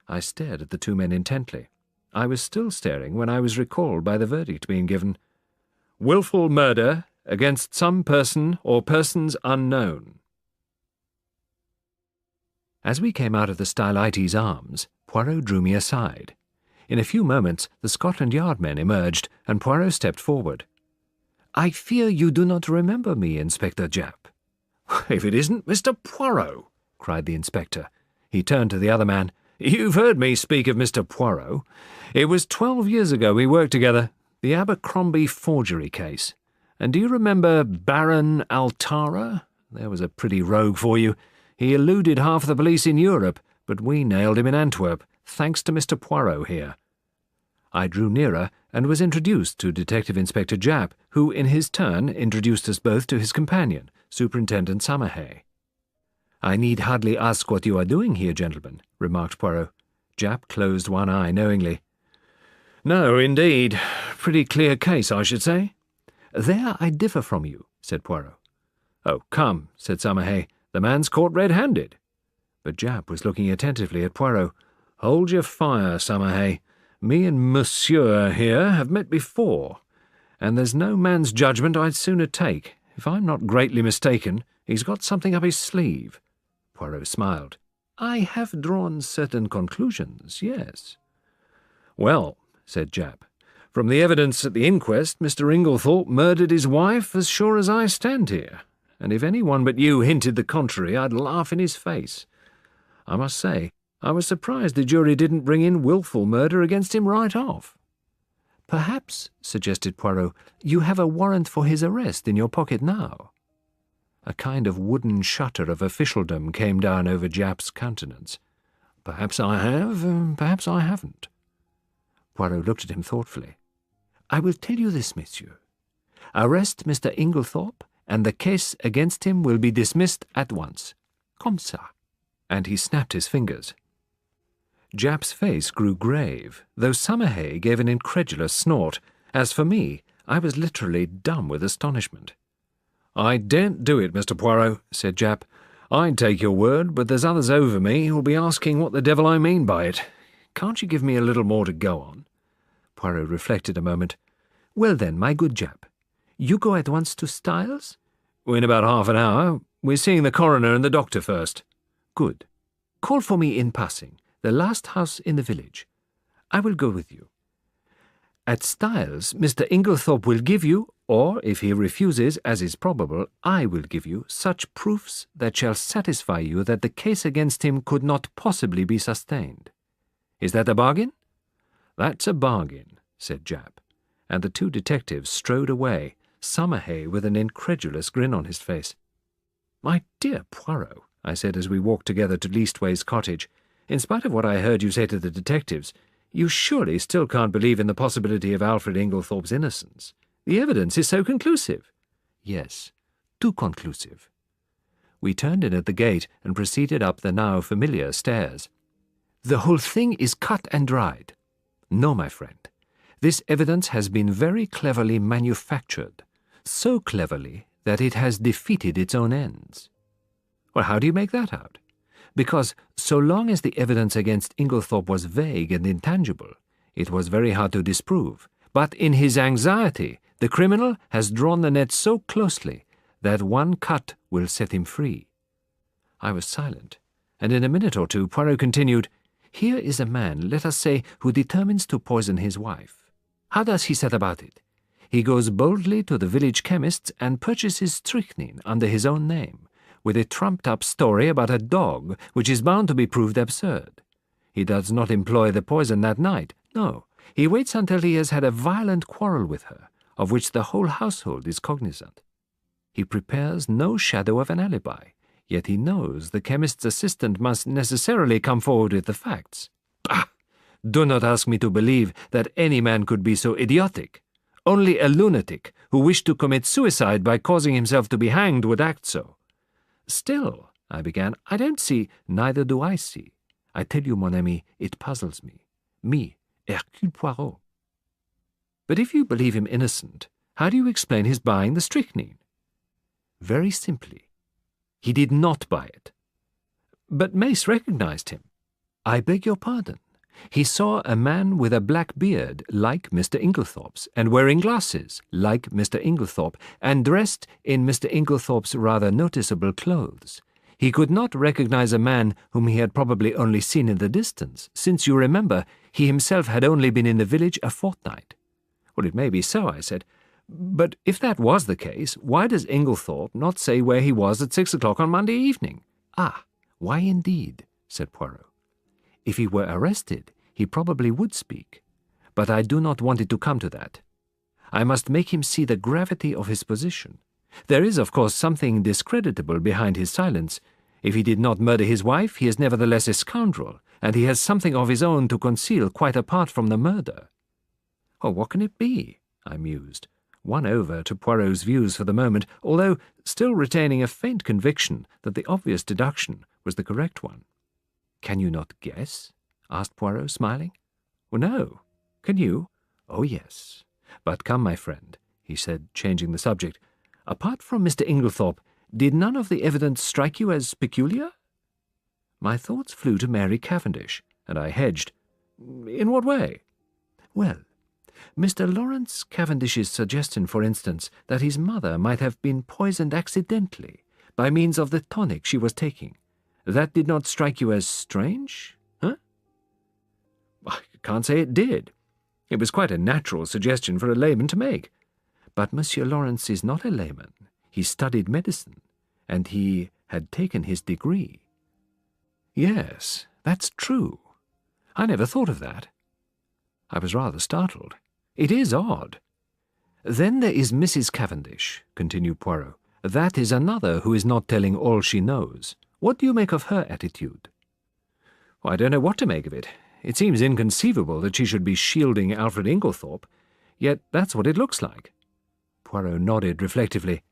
I stared at the 2 men intently. I was still staring when I was recalled by the verdict being given. "Wilful murder against some person or persons unknown." As we came out of the Stylites Arms, Poirot drew me aside. In a few moments the Scotland Yard men emerged, and Poirot stepped forward. "I fear you do not remember me, Inspector Japp." "If it isn't Mr. Poirot!" cried the inspector. He turned to the other man. "You've heard me speak of Mr. Poirot. It was 12 years ago we worked together, the Abercrombie forgery case. And do you remember Baron Altara? There was a pretty rogue for you. He eluded half the police in Europe, but we nailed him in Antwerp, thanks to Mr. Poirot here." I drew nearer and was introduced to Detective Inspector Japp, who in his turn introduced us both to his companion, Superintendent Summerhay. "I need hardly ask what you are doing here, gentlemen," remarked Poirot. Japp closed one eye knowingly. "No, indeed. Pretty clear case, I should say." "There I differ from you," said Poirot. "Oh, come," said Summerhay. "The man's caught red-handed." But Japp was looking attentively at Poirot. "Hold your fire, Summerhay. Me and Monsieur here have met before, and there's no man's judgment I'd sooner take. If I'm not greatly mistaken, he's got something up his sleeve." Poirot smiled. "I have drawn certain conclusions, yes." "Well," said Japp, "from the evidence at the inquest, Mr. Inglethorp murdered his wife as sure as I stand here, and if anyone but you hinted the contrary, I'd laugh in his face. I must say, I was surprised the jury didn't bring in wilful murder against him right off." "Perhaps," suggested Poirot, "you have a warrant for his arrest in your pocket now." A kind of wooden shutter of officialdom came down over Japp's countenance. "Perhaps I have, perhaps I haven't." Poirot looked at him thoughtfully. "I will tell you this, monsieur. Arrest Mr. Inglethorp, and the case against him will be dismissed at once. Comme ça." And he snapped his fingers. Japp's face grew grave, though Summerhay gave an incredulous snort. As for me, I was literally dumb with astonishment. "I daren't do it, Mr. Poirot," said Japp. "I'd take your word, but there's others over me who'll be asking what the devil I mean by it. Can't you give me a little more to go on?" Poirot reflected a moment. "Well then, my good Japp, you go at once to Styles?" "In about half an hour. We're seeing the coroner and the doctor first." "Good. Call for me in passing, the last house in the village. I will go with you. At Styles, Mr. Inglethorp will give you, or, if he refuses, as is probable, I will give you, such proofs that shall satisfy you that the case against him could not possibly be sustained. Is that a bargain?" "That's a bargain," said Japp, and the 2 detectives strode away, Summerhay with an incredulous grin on his face. "My dear Poirot," I said as we walked together to Leastways Cottage, "in spite of what I heard you say to the detectives, you surely still can't believe in the possibility of Alfred Inglethorpe's innocence. The evidence is so conclusive." "Yes, too conclusive." We turned in at the gate and proceeded up the now familiar stairs. "The whole thing is cut and dried." "No, my friend. This evidence has been very cleverly manufactured. so cleverly that it has defeated its own ends. Well, how do you make that out? Because so long as the evidence against Inglethorp was vague and intangible, it was very hard to disprove. But in his anxiety, the criminal has drawn the net so closely that one cut will set him free. I was silent, and in a minute or two Poirot continued, "Here is a man, let us say, who determines to poison his wife. How does he set about it? He goes boldly to the village chemist's and purchases strychnine under his own name, with a trumped-up story about a dog which is bound to be proved absurd. He does not employ the poison that night. No, he waits until he has had a violent quarrel with her, of which the whole household is cognizant. He prepares no shadow of an alibi, yet he knows the chemist's assistant must necessarily come forward with the facts. Bah! Do not ask me to believe that any man could be so idiotic. Only a lunatic who wished to commit suicide by causing himself to be hanged would act so. Still, I began, I don't see, neither do I see. I tell you, mon ami, it puzzles me. Me, Hercule Poirot. But if you believe him innocent, how do you explain his buying the strychnine? Very simply. He did not buy it. But Mace recognized him. I beg your pardon. He saw a man with a black beard, like Mr. Inglethorpe's, and wearing glasses, like Mr. Inglethorpe, and dressed in Mr. Inglethorpe's rather noticeable clothes. He could not recognize a man whom he had probably only seen in the distance, since, you remember, he himself had only been in the village a fortnight. Well, it may be so, I said. But if that was the case, why does Inglethorpe not say where he was at 6 o'clock on Monday evening? Ah, why indeed, said Poirot. If he were arrested, he probably would speak. But I do not want it to come to that. I must make him see the gravity of his position. There is, of course, something discreditable behind his silence. If he did not murder his wife, he is nevertheless a scoundrel, and he has something of his own to conceal quite apart from the murder. Oh, what can it be? I mused, won over to Poirot's views for the moment, although still retaining a faint conviction that the obvious deduction was the correct one. Can you not guess? Asked Poirot, smiling. Well, no. Can you? Oh, yes. But come, my friend, he said, changing the subject. Apart from Mr. Inglethorpe, did none of the evidence strike you as peculiar? My thoughts flew to Mary Cavendish, and I hedged. In what way? Well, Mr. Lawrence Cavendish's suggestion, for instance, that his mother might have been poisoned accidentally by means of the tonic she was taking. That did not strike you as strange, huh? I can't say it did. It was quite a natural suggestion for a layman to make. But Monsieur Lawrence is not a layman. He studied medicine, and he had taken his degree. Yes, that's true. I never thought of that. I was rather startled. It is odd. Then there is Mrs. Cavendish, continued Poirot. That is another who is not telling all she knows. What do you make of her attitude? Well, I don't know what to make of it. It seems inconceivable that she should be shielding Alfred Inglethorpe, yet that's what it looks like. Poirot nodded reflectively.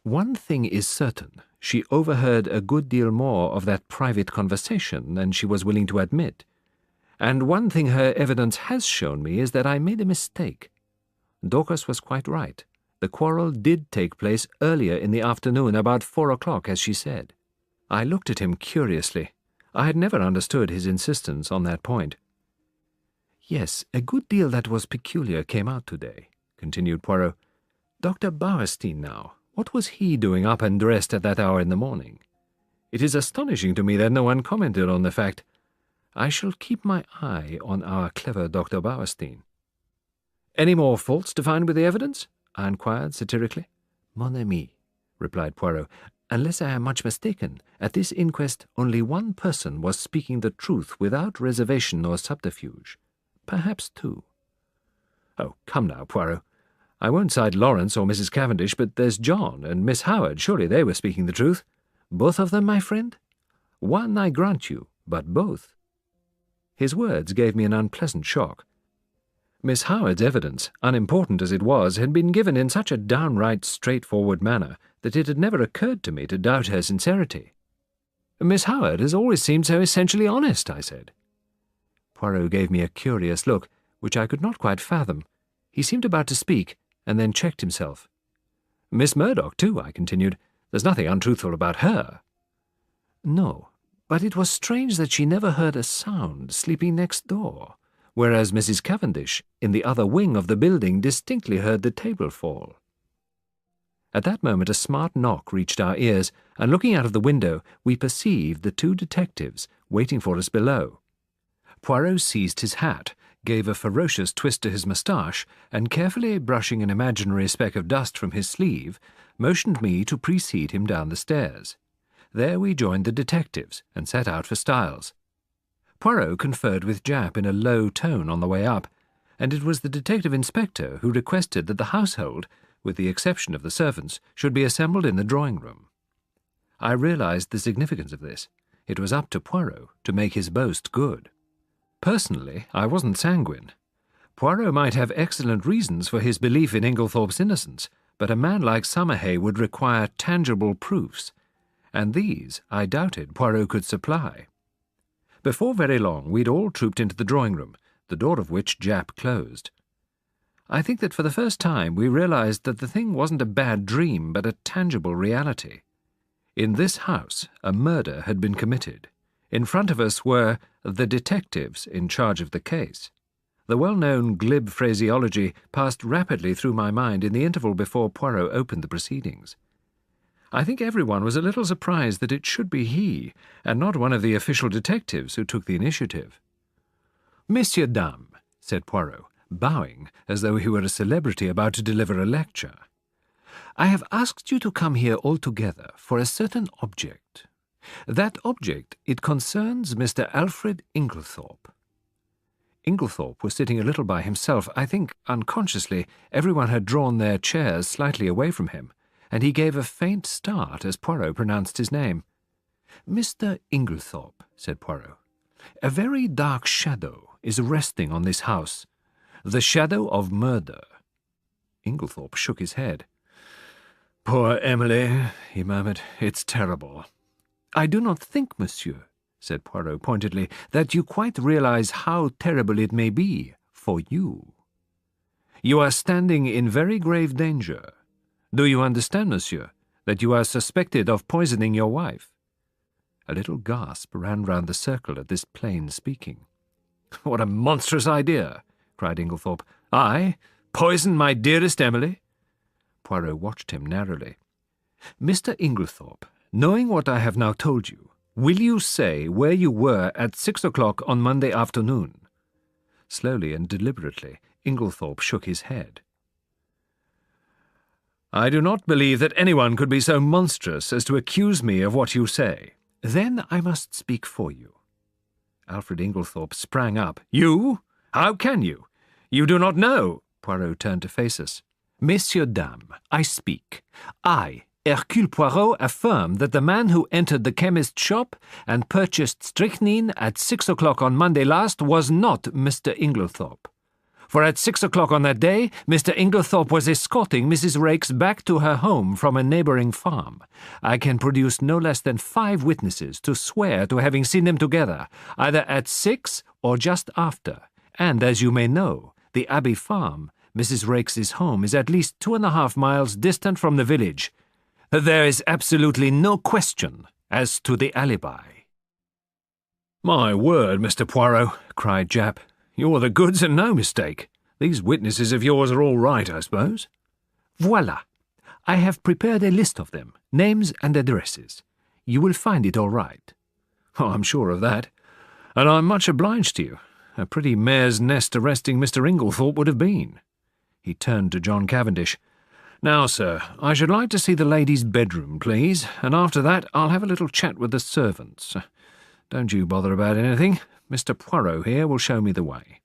One thing is certain. She overheard a good deal more of that private conversation than she was willing to admit. And one thing her evidence has shown me is that I made a mistake. Dorcas was quite right. The quarrel did take place earlier in the afternoon, about 4 o'clock, as she said. I looked at him curiously. I had never understood his insistence on that point. Yes, a good deal that was peculiar came out today, continued Poirot. Dr. Bauerstein now, what was he doing up and dressed at that hour in the morning? It is astonishing to me that no one commented on the fact. I shall keep my eye on our clever Dr. Bauerstein. Any more faults to find with the evidence? I inquired satirically. Mon ami, replied Poirot, unless I am much mistaken, at this inquest only one person was speaking the truth without reservation or subterfuge. Perhaps two. Oh, come now, Poirot. I won't cite Lawrence or Mrs. Cavendish, but there's John and Miss Howard. Surely they were speaking the truth. Both of them, my friend? One, I grant you, but both. His words gave me an unpleasant shock. Miss Howard's evidence, unimportant as it was, had been given in such a downright straightforward manner that it had never occurred to me to doubt her sincerity. Miss Howard has always seemed so essentially honest, I said. Poirot gave me a curious look, which I could not quite fathom. He seemed about to speak, and then checked himself. Miss Murdoch, too," I continued. "There's nothing untruthful about her." "No, but it was strange that she never heard a sound sleeping next door, whereas Mrs. Cavendish, in the other wing of the building, distinctly heard the table fall." At that moment a smart knock reached our ears, and looking out of the window, we perceived the two detectives waiting for us below. Poirot seized his hat, gave a ferocious twist to his moustache, and carefully brushing an imaginary speck of dust from his sleeve, motioned me to precede him down the stairs. There we joined the detectives and set out for Styles. Poirot conferred with Japp in a low tone on the way up, and it was the detective inspector who requested that the household, with the exception of the servants, should be assembled in the drawing-room. I realized the significance of this. It was up to Poirot to make his boast good. Personally, I wasn't sanguine. Poirot might have excellent reasons for his belief in Inglethorpe's innocence, but a man like Summerhay would require tangible proofs, and these I doubted Poirot could supply. Before very long we'd all trooped into the drawing-room, the door of which Japp closed. I think that for the first time we realized that the thing wasn't a bad dream, but a tangible reality. In this house a murder had been committed. In front of us were the detectives in charge of the case. The well-known glib phraseology passed rapidly through my mind in the interval before Poirot opened the proceedings. I think everyone was a little surprised that it should be he, and not one of the official detectives, who took the initiative. "Messieurs, dames," said Poirot, bowing as though he were a celebrity about to deliver a lecture, "I have asked you to come here all together for a certain object. That object, it concerns Mr. Alfred Inglethorpe." Inglethorpe was sitting a little by himself. I think, unconsciously, everyone had drawn their chairs slightly away from him, and he gave a faint start as Poirot pronounced his name. "Mr. Inglethorpe," said Poirot, "a very dark shadow is resting on this house, the shadow of murder." Inglethorpe shook his head. "Poor Emily," he murmured. "It's terrible." "I do not think, monsieur," said Poirot pointedly, "that you quite realize how terrible it may be for you. You are standing in very grave danger. Do you understand, monsieur, that you are suspected of poisoning your wife?" A little gasp ran round the circle at this plain speaking. "What a monstrous idea!" cried Inglethorpe. "I poison my dearest Emily?" Poirot watched him narrowly. "Mr. Inglethorpe, knowing what I have now told you, will you say where you were at 6 o'clock on Monday afternoon?" Slowly and deliberately, Inglethorpe shook his head. "I do not believe that anyone could be so monstrous as to accuse me of what you say." "Then I must speak for you." Alfred Inglethorpe sprang up. "You? How can you? You do not know." Poirot turned to face us. "Messieurs, dames, I speak. I, Hercule Poirot, affirm that the man who entered the chemist's shop and purchased strychnine at 6 o'clock on Monday last was not Mr. Inglethorpe. For at 6 o'clock on that day, Mr. Inglethorpe was escorting Mrs. Raikes back to her home from a neighbouring farm. I can produce no less than 5 witnesses to swear to having seen them together, either at 6 or just after. And, as you may know, the Abbey Farm, Mrs. Raikes's home, is at least 2.5 miles distant from the village. There is absolutely no question as to the alibi." "My word, Mr. Poirot," cried Japp. "You're the goods and no mistake. These witnesses of yours are all right, I suppose?" "Voilà. I have prepared a list of them, names and addresses. You will find it all right." "Oh, I'm sure of that. And I'm much obliged to you. A pretty mare's nest arresting Mr. Inglethorpe would have been." He turned to John Cavendish. "Now, sir, I should like to see the lady's bedroom, please, and after that I'll have a little chat with the servants. Don't you bother about anything. Mr. Poirot here will show me the way."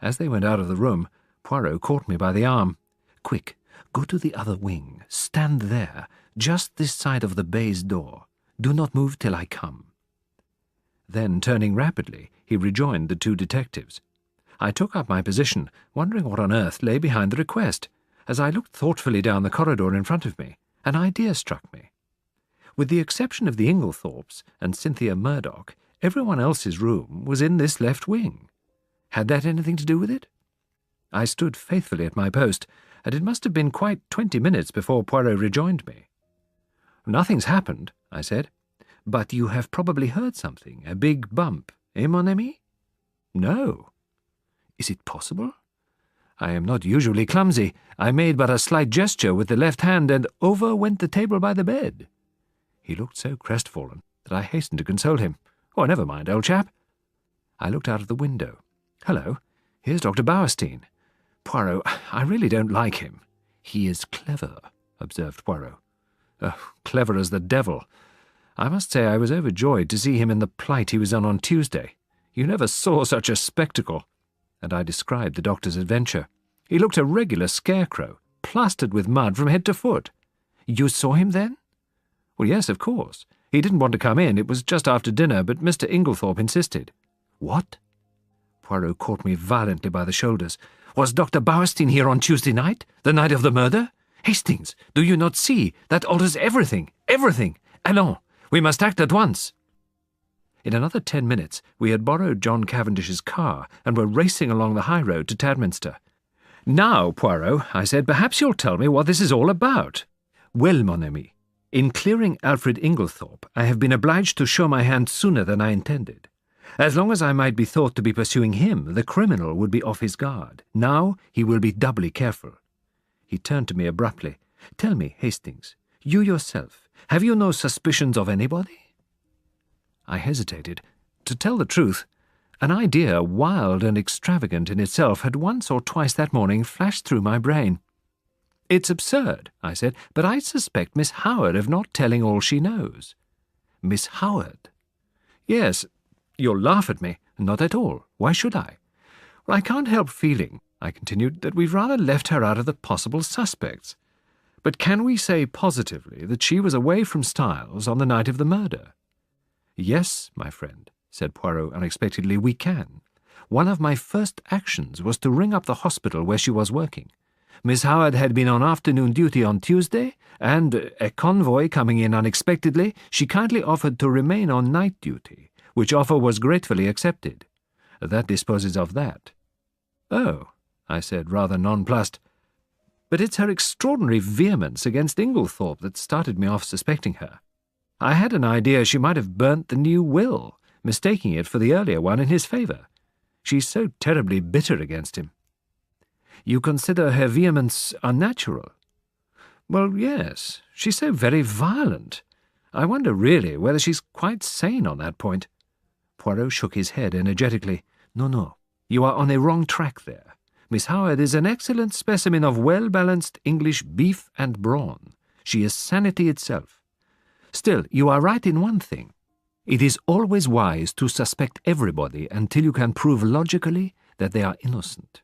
As they went out of the room, Poirot caught me by the arm. "Quick, go to the other wing. Stand there, just this side of the baize door. Do not move till I come." Then, turning rapidly, he rejoined the 2 detectives. I took up my position, wondering what on earth lay behind the request. As I looked thoughtfully down the corridor in front of me, an idea struck me. With the exception of the Inglethorpes and Cynthia Murdoch, everyone else's room was in this left wing. Had that anything to do with it? I stood faithfully at my post, and it must have been quite 20 minutes before Poirot rejoined me. "Nothing's happened," I said. "But you have probably heard something, a big bump, eh, mon ami?" "No." "Is it possible?" I am not usually clumsy. I made but a slight gesture with the left hand, and over went the table by the bed. He looked so crestfallen that I hastened to console him. "Oh, never mind, old chap." I looked out of the window. "Hello, here's Dr. Bowerstein. Poirot, I really don't like him." "He is clever," observed Poirot. "Oh, clever as the devil. I must say I was overjoyed to see him in the plight he was in on Tuesday. You never saw such a spectacle." And I described the doctor's adventure. "He looked a regular scarecrow, plastered with mud from head to foot." "You saw him then?" "Well, yes, of course. He didn't want to come in. It was just after dinner, but Mr. Inglethorp insisted." "What?" Poirot caught me violently by the shoulders. "Was Dr. Bowerstein here on Tuesday night, the night of the murder? Hastings, do you not see? That alters everything, everything. Allons, we must act at once." In another 10 minutes we had borrowed John Cavendish's car and were racing along the high road to Tadminster. "Now, Poirot," I said, "perhaps you'll tell me what this is all about." "Well, mon ami, in clearing Alfred Inglethorp, I have been obliged to show my hand sooner than I intended. As long as I might be thought to be pursuing him, the criminal would be off his guard. Now he will be doubly careful." He turned to me abruptly. "Tell me, Hastings, you yourself, have you no suspicions of anybody?" I hesitated. To tell the truth, an idea, wild and extravagant in itself, had once or twice that morning flashed through my brain. "It's absurd," I said, "but I suspect Miss Howard of not telling all she knows." "Miss Howard?" "Yes. You'll laugh at me." "Not at all. Why should I?" "Well, I can't help feeling," I continued, "that we've rather left her out of the possible suspects. But can we say positively that she was away from Styles on the night of the murder?" "Yes, my friend," said Poirot unexpectedly, "we can. One of my first actions was to ring up the hospital where she was working. Miss Howard had been on afternoon duty on Tuesday, and, a convoy coming in unexpectedly, she kindly offered to remain on night duty, which offer was gratefully accepted. That disposes of that." "Oh," I said, rather nonplussed. "But it's her extraordinary vehemence against Inglethorp that started me off suspecting her. I had an idea she might have burnt the new will, mistaking it for the earlier one in his favour. She's so terribly bitter against him." "You consider her vehemence unnatural?" "Well, yes. She's so very violent. I wonder really whether she's quite sane on that point." Poirot shook his head energetically. No, you are on a wrong track there. Miss Howard is an excellent specimen of well-balanced English beef and brawn. She is sanity itself. Still, you are right in one thing. It is always wise to suspect everybody until you can prove logically that they are innocent.